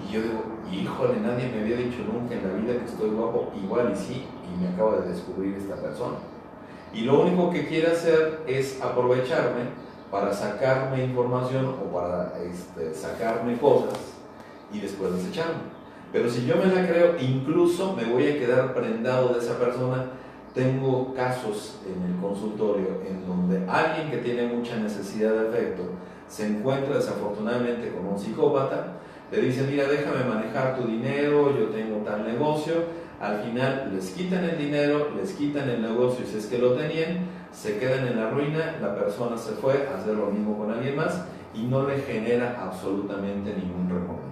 Y yo digo, híjole, nadie me había dicho nunca en la vida que estoy guapo. Igual y sí, y me acaba de descubrir esta persona. Y lo único que quiere hacer es aprovecharme para sacarme información o para sacarme cosas y después desecharme. Pero si yo me la creo, incluso me voy a quedar prendado de esa persona. Tengo casos en el consultorio en donde alguien que tiene mucha necesidad de afecto se encuentra desafortunadamente con un psicópata, le dice, mira, déjame manejar tu dinero, yo tengo tal negocio. Al final les quitan el dinero, les quitan el negocio, y si es que lo tenían, se quedan en la ruina, la persona se fue a hacer lo mismo con alguien más, y no le genera absolutamente ningún remordimiento.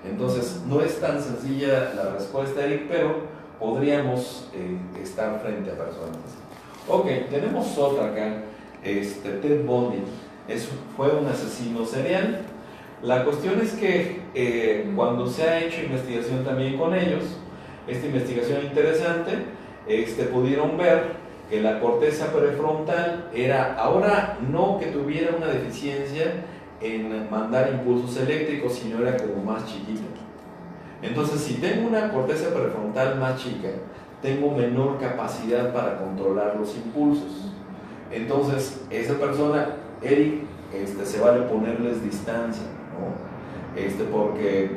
Entonces, no es tan sencilla la respuesta, Eric, pero podríamos estar frente a personas así. Ok, tenemos otra acá, Ted Bundy, fue un asesino serial. La cuestión es que cuando se ha hecho investigación también con ellos, esta investigación interesante, pudieron ver que la corteza prefrontal era, ahora no que tuviera una deficiencia en mandar impulsos eléctricos, sino era como más chiquita. Entonces, si tengo una corteza prefrontal más chica, tengo menor capacidad para controlar los impulsos. Entonces, esa persona, Eric, se vale ponerles distancia, ¿no? Porque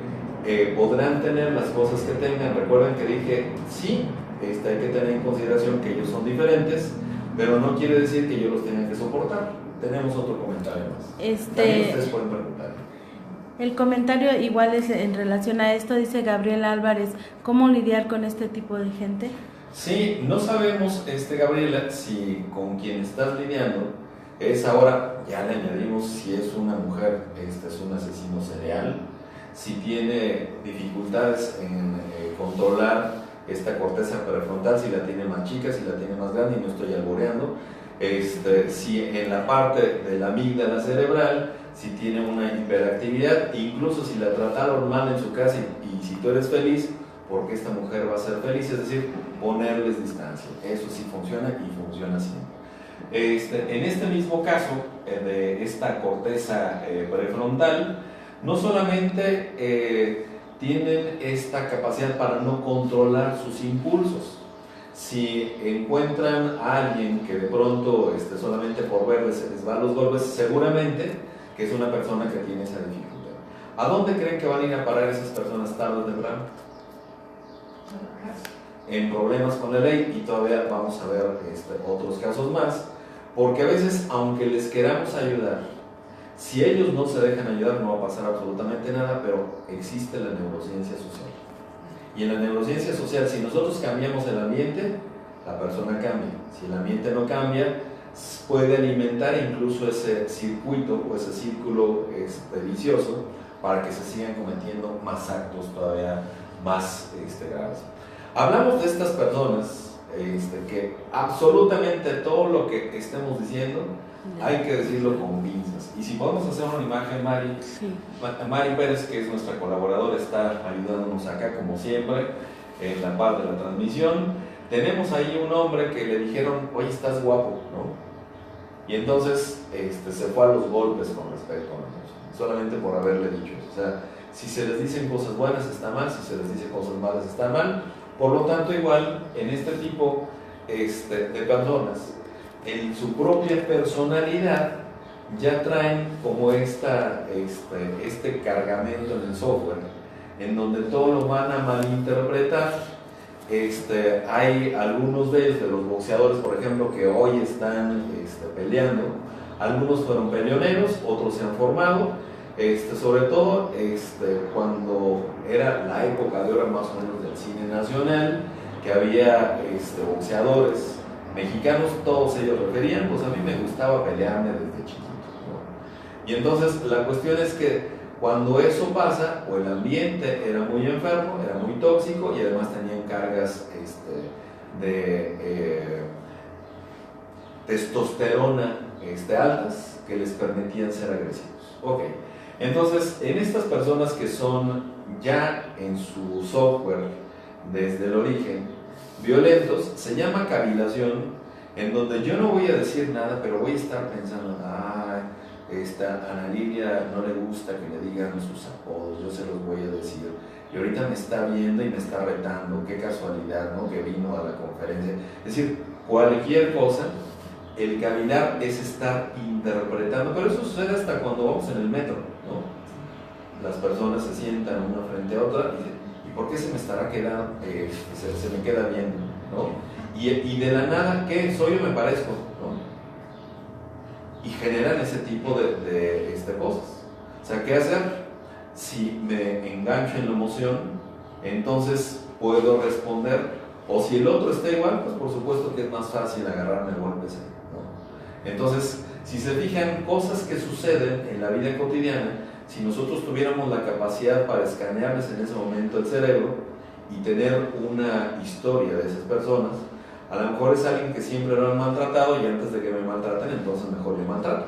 podrán tener las cosas que tengan. Recuerden que dije, sí, hay que tener en consideración que ellos son diferentes, pero no quiere decir que yo los tenga que soportar. Tenemos otro comentario más. También ustedes pueden preguntar.
El comentario igual es en relación a esto, dice Gabriel Álvarez, ¿cómo lidiar con este tipo de gente?
Sí, no sabemos, Gabriela, si con quien estás lidiando es ahora, ya le añadimos si es una mujer, es un asesino serial, si tiene dificultades en controlar esta corteza prefrontal, si la tiene más chica, si la tiene más grande, y no estoy alboreando, si en la parte de la amígdala cerebral, si tiene una hiperactividad, incluso si la trataron mal en su casa y si tú eres feliz, porque esta mujer va a ser feliz, es decir, ponerles distancia. Eso sí funciona y funciona siempre. En este mismo caso de esta corteza prefrontal, no solamente tienen esta capacidad para no controlar sus impulsos. Si encuentran a alguien que de pronto solamente por verles se les va a los golpes, seguramente que es una persona que tiene esa dificultad. ¿A dónde creen que van a ir a parar esas personas tarde o temprano? En problemas con la ley, y todavía vamos a ver otros casos más, porque a veces, aunque les queramos ayudar, si ellos no se dejan ayudar, no va a pasar absolutamente nada, pero existe la neurociencia social. Y en la neurociencia social, si nosotros cambiamos el ambiente, la persona cambia. Si el ambiente no cambia, puede alimentar incluso ese circuito o ese círculo vicioso para que se sigan cometiendo más actos todavía más graves. Hablamos de estas personas que absolutamente todo lo que estemos diciendo hay que decirlo con pinzas. Y si podemos hacer una imagen, Mari,
sí.
Mari Pérez, que es nuestra colaboradora, está ayudándonos acá como siempre en la parte de la transmisión. Tenemos ahí un hombre que le dijeron, oye, estás guapo, ¿no? Y entonces se fue a los golpes con respecto a nosotros, solamente por haberle dicho eso. O sea, si se les dicen cosas buenas está mal, si se les dice cosas malas está mal. Por lo tanto, igual en este tipo de personas, en su propia personalidad ya traen como este cargamento en el software, en donde todo lo van a malinterpretar. Hay algunos de ellos, de los boxeadores, por ejemplo, que hoy están peleando. Algunos fueron peleoneros, otros se han formado, sobre todo cuando era la época de oro más o menos del cine nacional, que había boxeadores mexicanos, todos ellos referían, pues a mí me gustaba pelearme desde chiquito, ¿no? Y entonces la cuestión es que cuando eso pasa, o el ambiente era muy enfermo, era muy tóxico y además tenían cargas de testosterona altas que les permitían ser agresivos. Ok, entonces en estas personas que son ya en su software desde el origen violentos, se llama cavilación, en donde yo no voy a decir nada, pero voy a estar pensando, Ana Lilia no le gusta que le digan sus apodos, yo se los voy a decir, y ahorita me está viendo y me está retando, qué casualidad, ¿no?, que vino a la conferencia. Es decir, cualquier cosa, el caminar es estar interpretando, pero eso sucede hasta cuando vamos en el metro, ¿no? Las personas se sientan una frente a otra y dicen, ¿y por qué se me estará quedando, se me queda viendo, ¿no? Y de la nada, ¿qué? ¿Soy o me parezco? ¿No? Y generan ese tipo de cosas. O sea, ¿qué hacer? Si me engancho en la emoción, entonces puedo responder. O si el otro está igual, pues por supuesto que es más fácil agarrarme a golpes, ¿no? Entonces, Si se fijan, cosas que suceden en la vida cotidiana, si nosotros tuviéramos la capacidad para escanearles en ese momento el cerebro y tener una historia de esas personas, a lo mejor es alguien que siempre lo han maltratado y antes de que me maltraten, entonces mejor yo maltrato.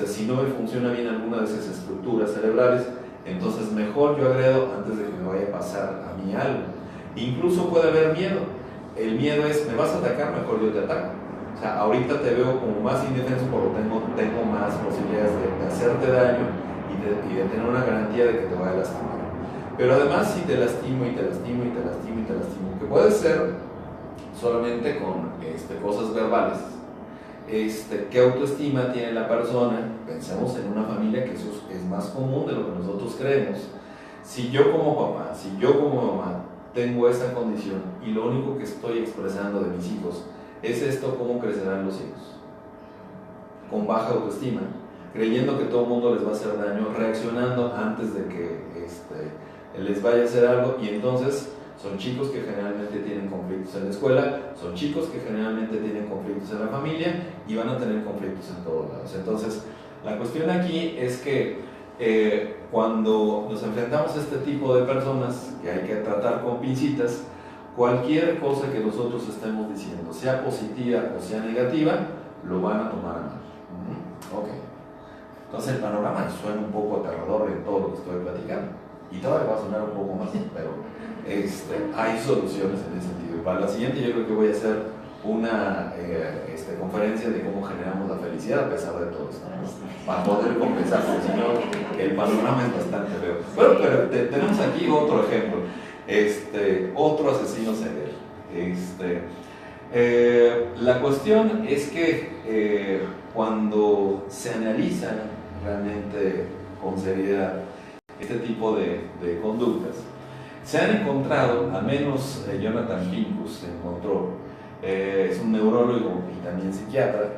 Si no me funciona bien alguna de esas estructuras cerebrales, entonces mejor yo agredo antes de que me vaya a pasar a mí algo. Incluso puede haber miedo. El miedo es, me vas a atacar, mejor yo te ataco. O sea, ahorita te veo como más indefenso porque tengo más posibilidades de hacerte daño y de tener una garantía de que te vaya a lastimar. Pero además si te lastimo y te lastimo y te lastimo y te lastimo, que puede ser solamente con cosas verbales, ¿qué autoestima tiene la persona? Pensemos en una familia, que eso es más común de lo que nosotros creemos. Si yo como papá, si yo como mamá tengo esa condición y lo único que estoy expresando de mis hijos es esto, ¿cómo crecerán los hijos? Con baja autoestima, creyendo que todo el mundo les va a hacer daño, reaccionando antes de que les vaya a hacer algo, y entonces son chicos que generalmente tienen conflictos en la escuela, son chicos que generalmente tienen conflictos en la familia y van a tener conflictos en todos lados. Entonces, la cuestión aquí es que cuando nos enfrentamos a este tipo de personas que hay que tratar con pincitas, cualquier cosa que nosotros estemos diciendo, sea positiva o sea negativa, lo van a tomar a mal. Ok. Entonces el panorama suena un poco aterrador en todo lo que estoy platicando. Y todavía va a sonar un poco más, pero hay soluciones en ese sentido. Y para la siguiente yo creo que voy a hacer una conferencia de cómo generamos la felicidad a pesar de todo esto, ¿no? Para poder compensar, porque si no el panorama es bastante feo. Bueno, pero tenemos aquí otro ejemplo. Otro asesino serial. La cuestión es que cuando se analizan realmente con seriedad este tipo de conductas, se han encontrado, al menos Jonathan Pincus se encontró, es un neurólogo y también psiquiatra.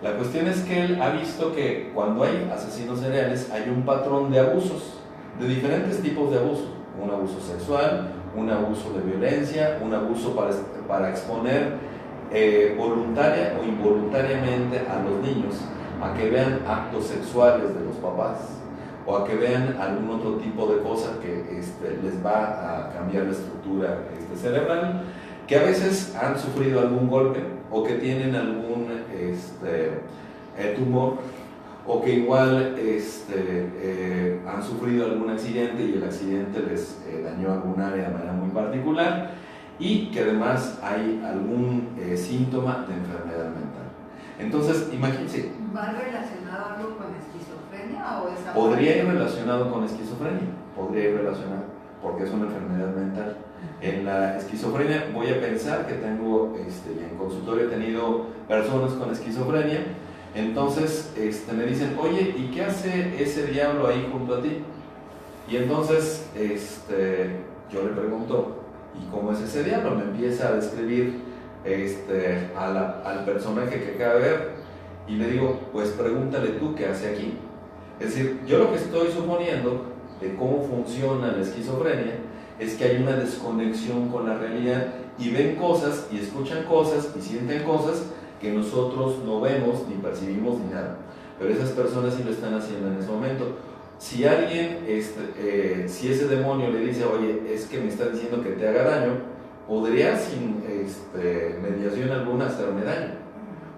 La cuestión es que él ha visto que cuando hay asesinos seriales hay un patrón de abusos, de diferentes tipos de abuso. Un abuso sexual, un abuso de violencia, un abuso para exponer voluntaria o involuntariamente a los niños a que vean actos sexuales de los papás o a que vean algún otro tipo de cosa que les va a cambiar la estructura cerebral, que a veces han sufrido algún golpe o que tienen algún tumor, o que igual han sufrido algún accidente y el accidente les dañó algún área de manera muy particular, y que además hay algún síntoma de enfermedad mental. Entonces, imagínense.
¿Va relacionado algo con esquizofrenia o es algo?
Podría ir relacionado con esquizofrenia, podría ir relacionado, porque es una enfermedad mental. En la esquizofrenia voy a pensar que tengo, y en consultorio he tenido personas con esquizofrenia. Entonces me dicen, oye, ¿y qué hace ese diablo ahí junto a ti? Y entonces yo le pregunto, ¿y cómo es ese diablo? Me empieza a describir al personaje que acaba de ver, y le digo, pues pregúntale tú qué hace aquí. Es decir, yo lo que estoy suponiendo de cómo funciona la esquizofrenia es que hay una desconexión con la realidad y ven cosas y escuchan cosas y sienten cosas que nosotros no vemos ni percibimos ni nada, pero esas personas sí lo están haciendo en ese momento. Si alguien, si ese demonio le dice, oye, es que me está diciendo que te haga daño, podría sin mediación alguna hacerme daño.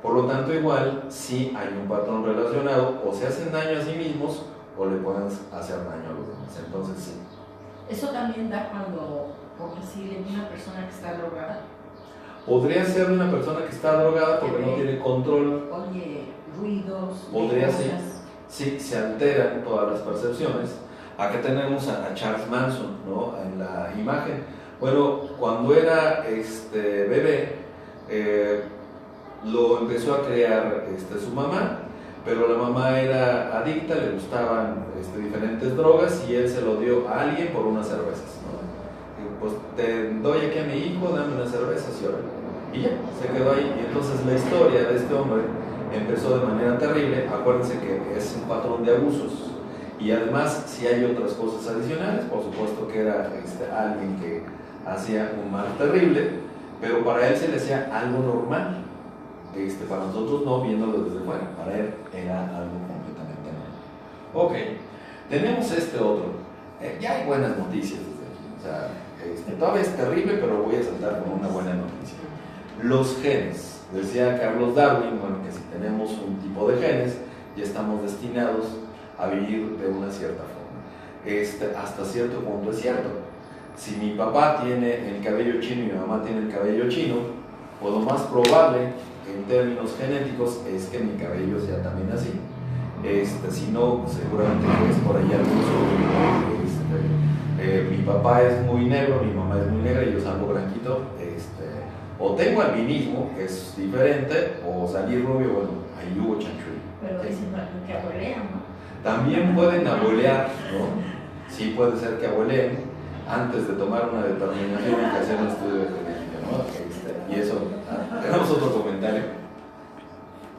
Por lo tanto, igual sí hay un patrón relacionado, o se hacen daño a sí mismos o le pueden hacer daño a los demás. Entonces sí.
Eso también da cuando, por decir, en una persona que está drogada.
Podría ser una persona que está drogada porque no tiene control.
Oye, ruidos.
Podría ser. Sí, se alteran todas las percepciones. Acá tenemos a Charles Manson, ¿no? En la imagen. Bueno, cuando era bebé, lo empezó a crear su mamá, pero la mamá era adicta, le gustaban diferentes drogas y él se lo dio a alguien por unas cervezas, ¿no? Y pues te doy aquí a mi hijo, dame unas cervezas y órale. Y ya, se quedó ahí. Y entonces la historia de este hombre empezó de manera terrible. Acuérdense que es un patrón de abusos. Y además, si hay otras cosas adicionales, por supuesto que era alguien que hacía un mal terrible, pero para él se le hacía algo normal. para nosotros no, viéndolo desde fuera, para él era algo completamente nuevo. Ok, tenemos este otro. Ya hay buenas noticias desde aquí. O sea, todavía es terrible, pero voy a saltar con una buena noticia. Los genes. Decía Carlos Darwin, bueno, que si tenemos un tipo de genes, ya estamos destinados a vivir de una cierta forma. Hasta cierto punto es cierto. Si mi papá tiene el cabello chino y mi mamá tiene el cabello chino, pues lo más probable en términos genéticos es que mi cabello sea también así. Si no, seguramente es por ahí algún mi papá es muy negro, mi mamá es muy negra y yo salgo blanquito. O tengo albinismo, que es diferente, o salir rubio, bueno, ahí hubo chanchullo.
Pero dicen que abuelean, ¿no?
También pueden abuelear, ¿no? Sí puede ser que abueleen. Antes de tomar una determinación hay que hacer un estudio de genética, ¿no? Y eso, tenemos otro comentario.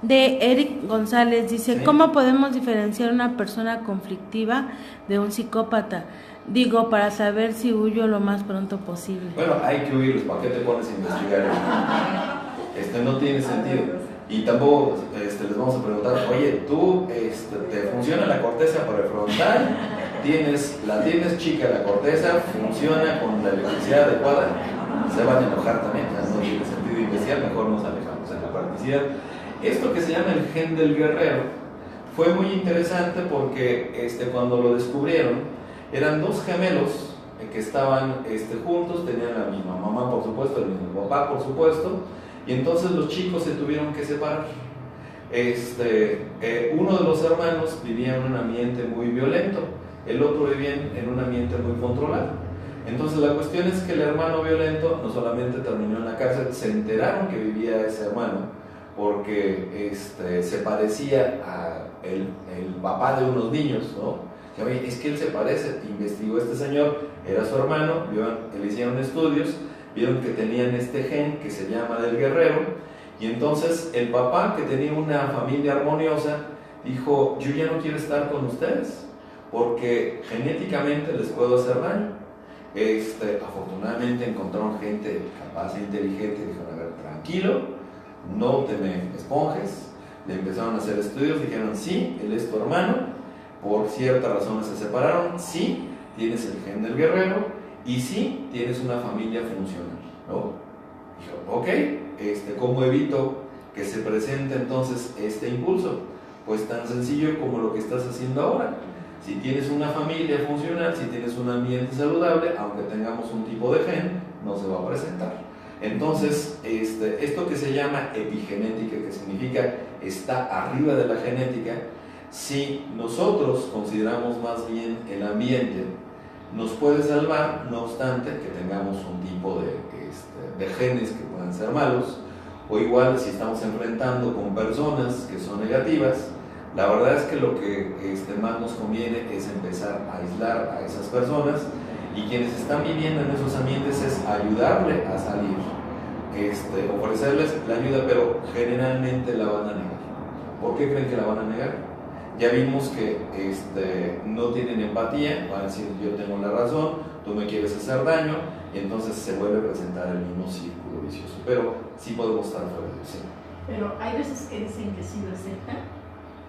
De Eric González dice,
¿sí?
¿Cómo podemos diferenciar una persona conflictiva de un psicópata? Digo, para saber si huyo lo más pronto posible.
Bueno, hay que huirlos, ¿para qué te pones a investigar eso? No tiene sentido. Y tampoco les vamos a preguntar, oye, ¿tú te funciona la corteza prefrontal? La tienes chica la corteza, funciona con la electricidad adecuada? Se van a enojar también, ya no tiene sentido investigar, mejor nos alejamos en la practicidad. Esto que se llama el gen del guerrero fue muy interesante porque cuando lo descubrieron, eran dos gemelos que estaban juntos, tenían la misma mamá, por supuesto, el mismo papá, por supuesto, y entonces los chicos se tuvieron que separar. Uno de los hermanos vivía en un ambiente muy violento, el otro vivía en un ambiente muy controlado. Entonces la cuestión es que el hermano violento no solamente terminó en la cárcel, se enteraron que vivía ese hermano porque se parecía a el papá de unos niños, ¿no? Que, oye, es que él se parece, investigó este señor, era su hermano, le hicieron estudios, vieron que tenían este gen que se llama del guerrero, y entonces el papá, que tenía una familia armoniosa, dijo, yo ya no quiero estar con ustedes, porque genéticamente les puedo hacer daño. Afortunadamente encontraron gente capaz e inteligente, y dijeron, a ver, tranquilo, no te me esponjes. Le empezaron a hacer estudios, dijeron, sí, él es tu hermano, por ciertas razones se separaron, sí, tienes el gen del guerrero, y sí, tienes una familia funcional, ¿no? Dijeron, ok, ¿cómo evito que se presente entonces este impulso? Pues tan sencillo como lo que estás haciendo ahora. Si tienes una familia funcional, si tienes un ambiente saludable, aunque tengamos un tipo de gen, no se va a presentar. Entonces, esto que se llama epigenética, que significa está arriba de la genética, si nosotros consideramos más bien el ambiente, nos puede salvar, no obstante que tengamos un tipo de genes que puedan ser malos, o igual si estamos enfrentando con personas que son negativas. La verdad es que lo que más nos conviene es empezar a aislar a esas personas, y quienes están viviendo en esos ambientes es ayudarle a salir, ofrecerles la ayuda, pero generalmente la van a negar. ¿Por qué creen que la van a negar? Ya vimos que no tienen empatía, van a decir yo tengo la razón, tú me quieres hacer daño, y entonces se vuelve a presentar el mismo círculo vicioso, pero sí podemos estar fuera de eso.
Pero hay veces que dicen que sí lo aceptan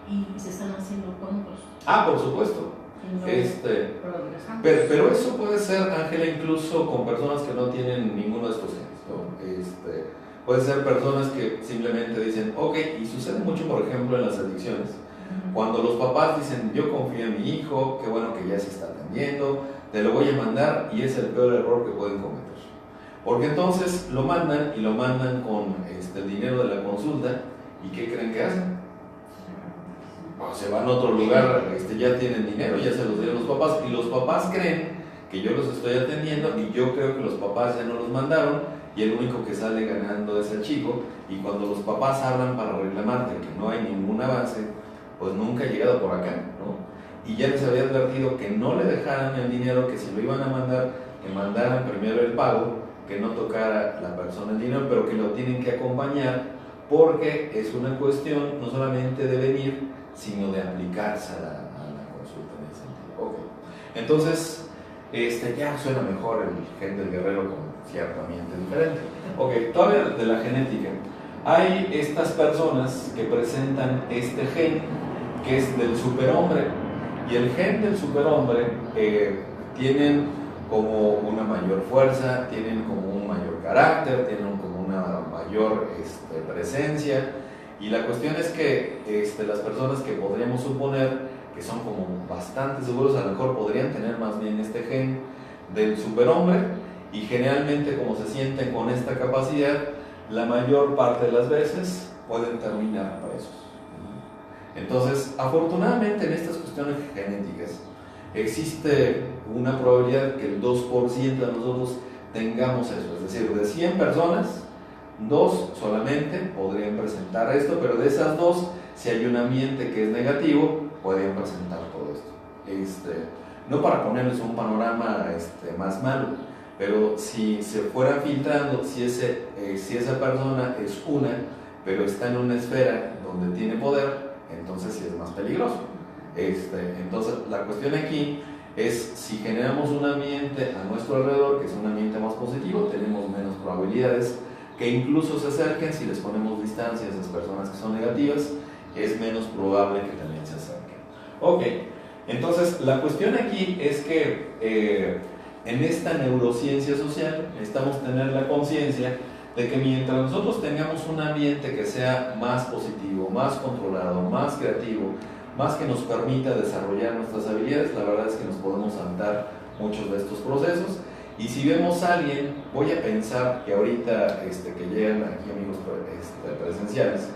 y se están haciendo tontos.
Ah, por supuesto.
No
pero eso puede ser, Ángela, incluso con personas que no tienen ninguno de estos genes, ¿no? Puede ser personas que simplemente dicen, ok, y sucede mucho, por ejemplo, en las adicciones. Cuando los papás dicen, yo confío en mi hijo, qué bueno que ya se está atendiendo, te lo voy a mandar, y es el peor error que pueden cometer. Porque entonces lo mandan, y lo mandan con el dinero de la consulta, ¿y qué creen que hacen? Pues se van a otro lugar, ya tienen dinero, ya se los dieron los papás, y los papás creen que yo los estoy atendiendo, y yo creo que los papás ya no los mandaron, y el único que sale ganando es el chico, y cuando los papás hablan para reclamarte que no hay ningún avance, pues nunca ha llegado por acá, ¿no? Y ya les había advertido que no le dejaran el dinero, que si lo iban a mandar, que mandaran primero el pago, que no tocara la persona el dinero, pero que lo tienen que acompañar, porque es una cuestión no solamente de venir, sino de aplicarse a la consulta en ese sentido. Okay. Entonces, ya suena mejor el gen del guerrero con cierto ambiente diferente. Ok, todavía de la genética. Hay estas personas que presentan este gen que es del superhombre, y el gen del superhombre tienen como una mayor fuerza, tienen como un mayor carácter, tienen como una mayor presencia, y la cuestión es que las personas que podríamos suponer que son como bastante seguros, a lo mejor podrían tener más bien este gen del superhombre, y generalmente como se sienten con esta capacidad, la mayor parte de las veces pueden terminar presos. Entonces, afortunadamente en estas cuestiones genéticas existe una probabilidad que el 2% de nosotros tengamos eso, es decir, de 100 personas, 2 solamente podrían presentar esto, pero de esas 2, si hay un ambiente que es negativo, pueden presentar todo esto. No para ponerles un panorama más malo, pero si se fuera filtrando, si esa persona es pero está en una esfera donde tiene poder, entonces sí es más peligroso. Entonces la cuestión aquí es, si generamos un ambiente a nuestro alrededor que es un ambiente más positivo, tenemos menos probabilidades que incluso se acerquen. Si les ponemos distancia a esas personas que son negativas, es menos probable que también se acerquen. Ok, entonces la cuestión aquí es que en esta neurociencia social necesitamos tener la conciencia de que mientras nosotros tengamos un ambiente que sea más positivo, más controlado, más creativo, más que nos permita desarrollar nuestras habilidades, la verdad es que nos podemos saltar muchos de estos procesos. Y si vemos a alguien, voy a pensar que ahorita que llegan aquí amigos presenciales,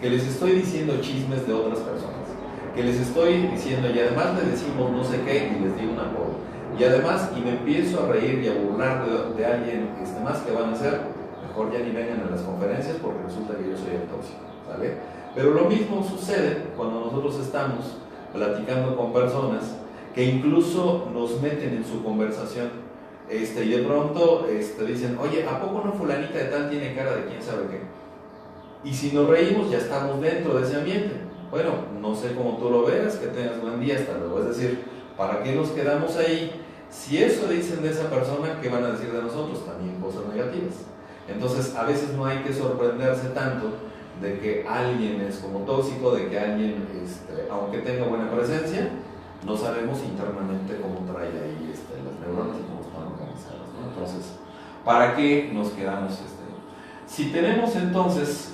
que les estoy diciendo chismes de otras personas, que les estoy diciendo, y además le decimos no sé qué y les digo un apodo, y además y me empiezo a reír y a burlar de alguien más que van a hacer, mejor ya ni vengan a las conferencias porque resulta que yo soy el tóxico, ¿sale? Pero lo mismo sucede cuando nosotros estamos platicando con personas que incluso nos meten en su conversación, y de pronto dicen, oye, ¿a poco no fulanita de tal tiene cara de quién sabe qué? Y si nos reímos ya estamos dentro de ese ambiente. Bueno, no sé cómo tú lo veas, que tengas buen día, hasta luego. Es decir, ¿para qué nos quedamos ahí? Si eso dicen de esa persona, ¿qué van a decir de nosotros? También cosas negativas. Entonces, a veces no hay que sorprenderse tanto de que alguien es como tóxico, de que alguien, aunque tenga buena presencia, no sabemos internamente cómo trae ahí las neuronas y cómo están organizadas, ¿no? Entonces, ¿para qué nos quedamos? Si tenemos entonces,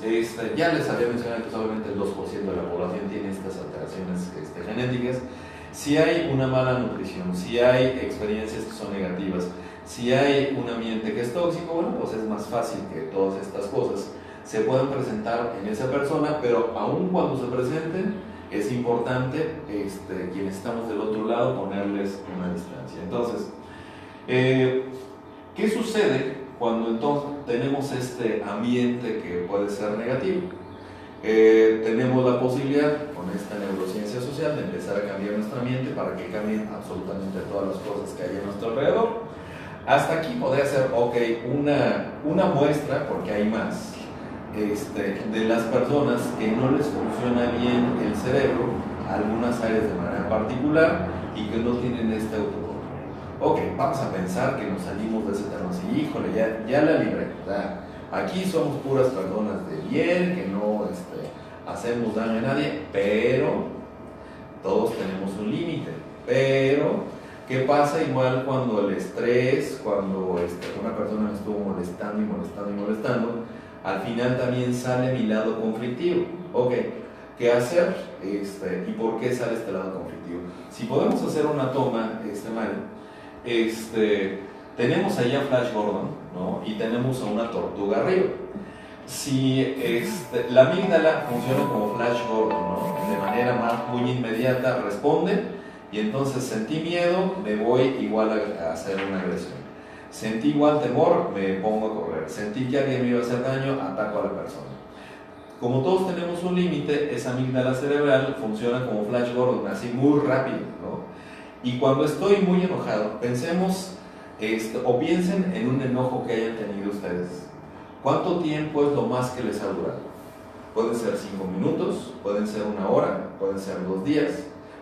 ya les había mencionado que solamente el 2% de la población tiene estas alteraciones genéticas. Si hay una mala nutrición, si hay experiencias que son negativas, si hay un ambiente que es tóxico, bueno, pues es más fácil que todas estas cosas se puedan presentar en esa persona, pero aun cuando se presenten, es importante, quienes estamos del otro lado, ponerles una distancia. Entonces, ¿qué sucede cuando entonces tenemos este ambiente que puede ser negativo? Tenemos la posibilidad, con esta neurociencia social, de empezar a cambiar nuestro ambiente para que cambien absolutamente todas las cosas que hay a nuestro alrededor. Hasta aquí podría ser, ok, una muestra, porque hay más, de las personas que no les funciona bien el cerebro, algunas áreas de manera particular, y que no tienen este autocontrol. Ok, vamos a pensar que nos salimos de ese terreno así, híjole, ya la libré, ¿verdad? Aquí somos puras personas de bien, que no hacemos daño a nadie, pero todos tenemos un límite. Pero, ¿qué pasa igual cuando el estrés, cuando una persona me estuvo molestando y molestando y molestando? Al final también sale mi lado conflictivo. Ok, ¿qué hacer? ¿Y por qué sale este lado conflictivo? Si podemos hacer una toma, Mario, tenemos allá a Flash Gordon, ¿no? Y tenemos a una tortuga arriba. Si la amígdala funciona como Flash Gordon, ¿no? De manera muy inmediata responde, y entonces sentí miedo, me voy igual a hacer una agresión. Sentí igual temor, me pongo a correr. Sentí que alguien me iba a hacer daño, ataco a la persona. Como todos tenemos un límite, esa amígdala cerebral funciona como Flash Gordon, así muy rápido, ¿no? Y cuando estoy muy enojado, pensemos o piensen en un enojo que hayan tenido ustedes. ¿Cuánto tiempo es lo más que les ha durado? Pueden ser 5 minutos, pueden ser 1 hora, pueden ser 2 días.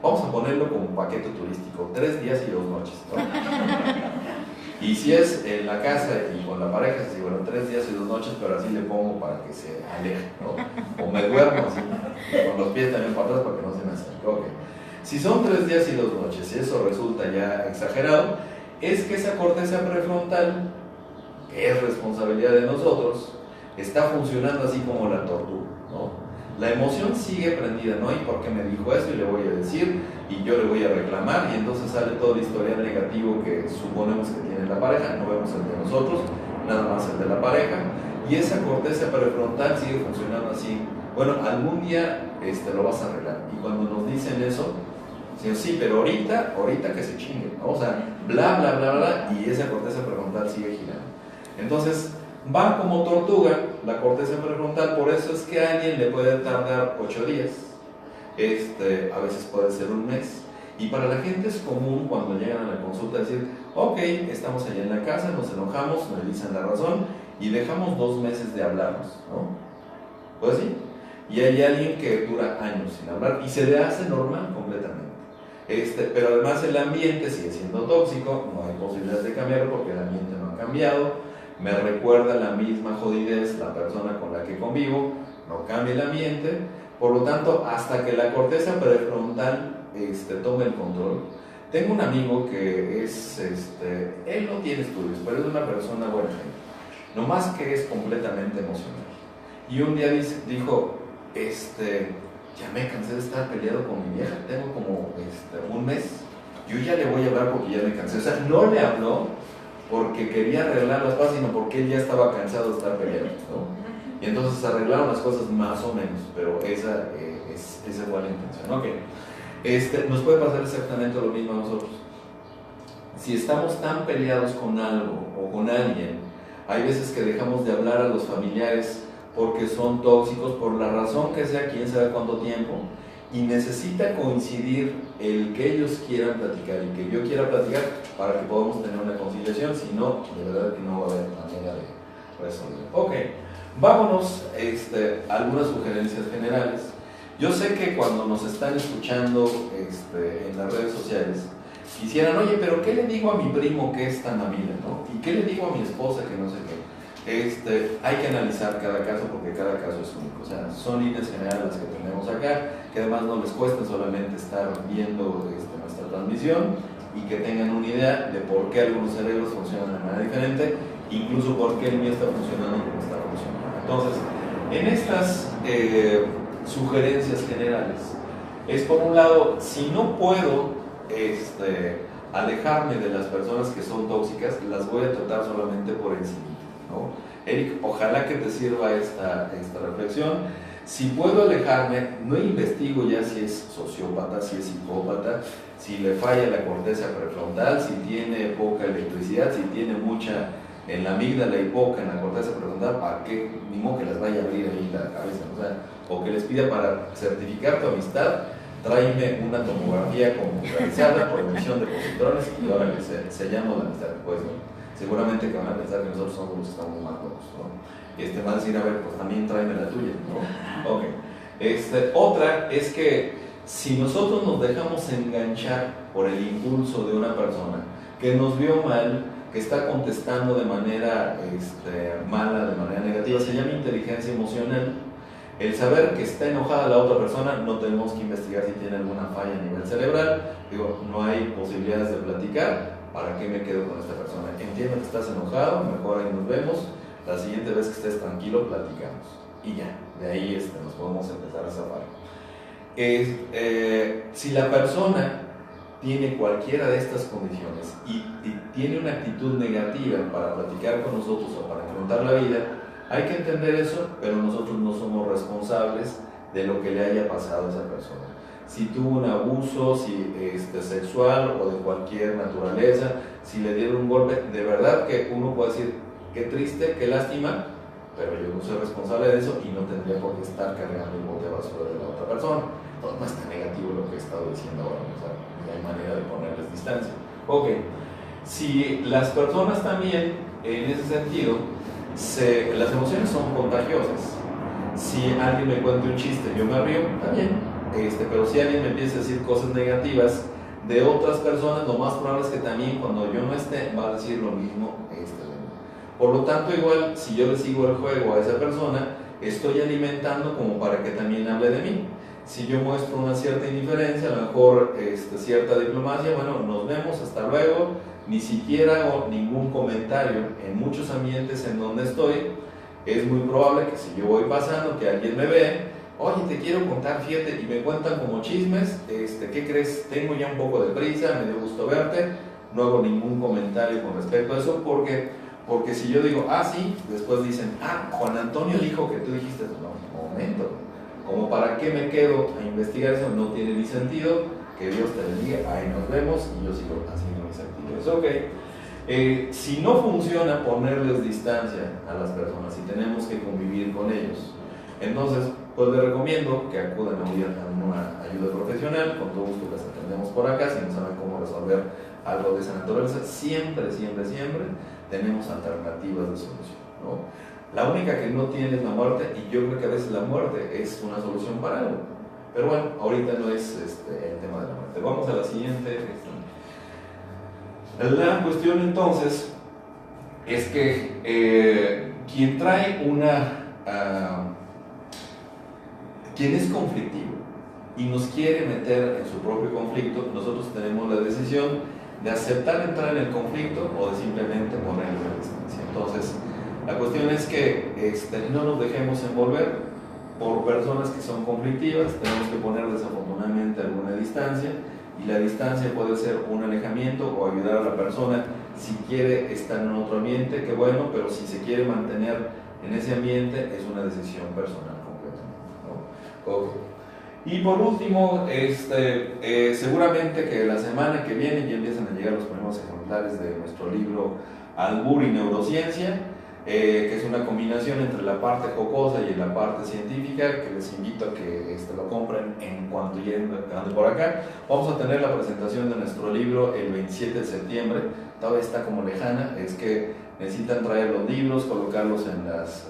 Vamos a ponerlo como paquete turístico, 3 días y 2 noches, ¿no? Y si es en la casa y con la pareja, si bueno, 3 días y 2 noches, pero así le pongo para que se aleje, ¿no? O me duermo así, con los pies también para atrás para que no se me acerque. Okay. Si son 3 días y 2 noches, y eso resulta ya exagerado, es que esa corteza prefrontal, que es responsabilidad de nosotros, está funcionando así como la tortuga, ¿no? La emoción sigue prendida, ¿no? ¿Y por qué me dijo eso? Y le voy a decir, y yo le voy a reclamar, y entonces sale todo el historial negativo que suponemos que tiene la pareja, no vemos el de nosotros, nada más el de la pareja, y esa corteza prefrontal sigue funcionando así. Bueno, algún día lo vas a arreglar, y cuando nos dicen eso, dicen, sí, pero ahorita que se chingue, ¿no? O sea, bla, bla, bla, bla, y esa corteza prefrontal sigue girando. Entonces, va como tortuga la corteza prefrontal, por eso es que a alguien le puede tardar 8 días, a veces puede ser un mes. Y para la gente es común cuando llegan a la consulta decir, ok, estamos allá en la casa, nos enojamos, me dicen la razón y dejamos 2 meses de hablarnos, ¿no? Pues sí. Y hay alguien que dura años sin hablar y se le hace normal completamente. Pero además el ambiente sigue siendo tóxico, no hay posibilidades de cambiarlo porque el ambiente no ha cambiado. Me recuerda la misma jodidez la persona con la que convivo, no cambia el ambiente, por lo tanto, hasta que la corteza prefrontal tome el control. Tengo un amigo que es, él no tiene estudios, pero es una persona buena gente, nomás que es completamente emocional. Y un día dijo, ya me cansé de estar peleado con mi vieja, tengo como un mes, yo ya le voy a hablar porque ya me cansé. O sea, no le habló porque quería arreglar las cosas, sino porque él ya estaba cansado de estar peleando, ¿no? Y entonces arreglaron las cosas más o menos, pero esa fue la intención. Okay. Nos puede pasar exactamente lo mismo a nosotros. Si estamos tan peleados con algo o con alguien, hay veces que dejamos de hablar a los familiares porque son tóxicos, por la razón que sea, quién sabe cuánto tiempo, y necesita coincidir el que ellos quieran platicar y que yo quiera platicar para que podamos tener una conciliación, si no, de verdad que no va a haber manera de resolver. Ok, vámonos a algunas sugerencias generales. Yo sé que cuando nos están escuchando en las redes sociales, quisieran, oye, pero ¿qué le digo a mi primo que es tan amiga, ¿no? ¿Y qué le digo a mi esposa que no sé qué? Hay que analizar cada caso porque cada caso es único. O sea, son líneas generales las que tenemos acá, que además no les cuesta solamente estar viendo nuestra transmisión y que tengan una idea de por qué algunos cerebros funcionan de manera diferente, incluso por qué el mío está funcionando como está funcionando. Entonces, en estas sugerencias generales, es por un lado, si no puedo alejarme de las personas que son tóxicas, las voy a tratar solamente por encima, ¿no? Eric, ojalá que te sirva esta reflexión. Si puedo alejarme, no investigo ya si es sociópata, si es psicópata, si le falla la corteza prefrontal, si tiene poca electricidad, si tiene mucha en la amígdala y poca en la corteza prefrontal, ¿para qué? Ni modo que las vaya a abrir ahí la cabeza, o sea, o que les pida para certificar tu amistad, tráeme una tomografía computarizada por emisión de positrones y ahora se llama la amistad. Pues seguramente que van a pensar que nosotros somos los que estamos más locos, ¿no? Van a decir, a ver, pues también tráeme la tuya, ¿no? Ok. Otra es que si nosotros nos dejamos enganchar por el impulso de una persona que nos vio mal, que está contestando de manera mala, de manera negativa, se llama inteligencia emocional. El saber que está enojada la otra persona, no tenemos que investigar si tiene alguna falla a nivel cerebral. Digo, no hay posibilidades de platicar, ¿para qué me quedo con esta persona? Entiendo que estás enojado, mejor ahí nos vemos, la siguiente vez que estés tranquilo platicamos. Y ya, de ahí nos podemos empezar a zafar. Si la persona tiene cualquiera de estas condiciones y tiene una actitud negativa para platicar con nosotros o para enfrentar la vida, hay que entender eso, pero nosotros no somos responsables de lo que le haya pasado a esa persona. Si tuvo un abuso, si sexual o de cualquier naturaleza, si le dieron un golpe, de verdad que uno puede decir, qué triste, qué lástima, pero yo no soy responsable de eso y no tendría por qué estar cargando el bote de basura de la otra persona. Todo no es tan negativo lo que he estado diciendo ahora, o sea, no hay manera de ponerles distancia. Ok, si las personas también, en ese sentido, las emociones son contagiosas. Si alguien me cuenta un chiste, yo me río, está bien, pero si alguien me empieza a decir cosas negativas, de otras personas, lo más probable es que también cuando yo no esté va a decir lo mismo de mí. Por lo tanto, igual, si yo le sigo el juego a esa persona, estoy alimentando como para que también hable de mí. Si yo muestro una cierta indiferencia, a lo mejor cierta diplomacia, bueno, nos vemos, hasta luego, ni siquiera hago ningún comentario. En muchos ambientes en donde estoy, es muy probable que si yo voy pasando, que alguien me ve, oye, te quiero contar, fíjate, y me cuentan como chismes, ¿qué crees? Tengo ya un poco de prisa, me dio gusto verte, no hago ningún comentario con respecto a eso, porque si yo digo, ah, sí, después dicen, ah, Juan Antonio dijo que tú dijiste, no, un momento, como para qué me quedo a investigar eso, no tiene ni sentido, que Dios te bendiga, ahí nos vemos, y yo sigo haciendo mis actividades, ok. Si no funciona ponerles distancia a las personas y tenemos que convivir con ellos, entonces pues les recomiendo que acudan a una ayuda profesional. Con todo gusto les atendemos por acá. Si no saben cómo resolver algo de esa naturaleza, siempre tenemos alternativas de solución, ¿no? La única que no tiene es la muerte, y yo creo que a veces la muerte es una solución para algo, pero bueno, ahorita no es el tema de la muerte. Vamos a la siguiente. La cuestión entonces es que quien trae quien es conflictivo y nos quiere meter en su propio conflicto, nosotros tenemos la decisión de aceptar entrar en el conflicto o de simplemente ponerle la distancia. Entonces, la cuestión es que no nos dejemos envolver por personas que son conflictivas. Tenemos que poner desafortunadamente alguna distancia, y la distancia puede ser un alejamiento o ayudar a la persona si quiere estar en otro ambiente, que bueno, pero si se quiere mantener en ese ambiente es una decisión personal completamente, ¿no? Okay. Y por último, seguramente que la semana que viene ya empiezan a llegar los primeros ejemplares de nuestro libro Albur y Neurociencia, que es una combinación entre la parte jocosa y la parte científica, que les invito a que lo compren en cuanto lleguen por acá. Vamos a tener la presentación de nuestro libro el 27 de septiembre, todavía está como lejana, es que necesitan traer los libros, colocarlos en las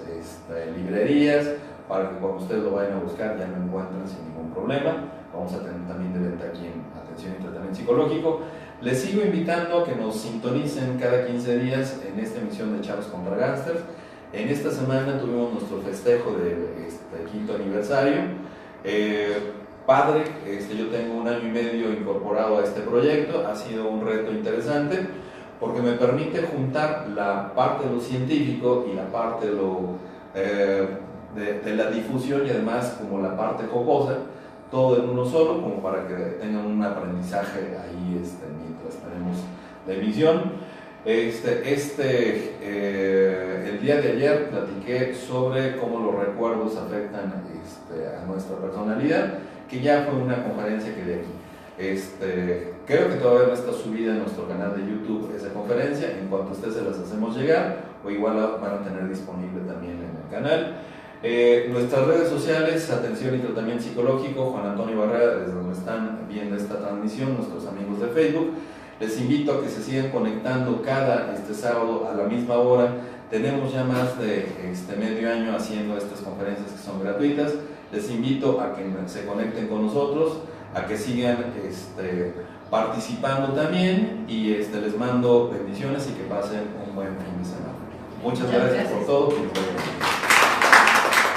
librerías, para que cuando ustedes lo vayan a buscar ya lo encuentren sin ningún problema. Vamos a tener también de venta aquí en Atención y Tratamiento Psicológico. Les sigo invitando a que nos sintonicen cada 15 días en esta emisión de Chavos contra Gangsters. En esta semana tuvimos nuestro festejo del 5º aniversario. Padre, yo tengo 1 año y medio incorporado a este proyecto. Ha sido un reto interesante porque me permite juntar la parte de lo científico y la parte de la difusión, y además como la parte jocosa, todo en uno solo, como para que tengan un aprendizaje ahí mientras tenemos la emisión. El día de ayer platiqué sobre cómo los recuerdos afectan a nuestra personalidad, que ya fue una conferencia que di aquí. Creo que todavía no está subida en nuestro canal de YouTube esa conferencia. En cuanto a ustedes se las hacemos llegar, o igual la van a tener disponible también en el canal. Nuestras redes sociales, Atención y Tratamiento Psicológico, Juan Antonio Barrera, desde donde están viendo esta transmisión, nuestros amigos de Facebook. Les invito a que se sigan conectando cada sábado a la misma hora. Tenemos ya más de medio año haciendo estas conferencias que son gratuitas. Les invito a que se conecten con nosotros, a que sigan participando también, y les mando bendiciones y que pasen un buen fin de semana. Muchas gracias por todo.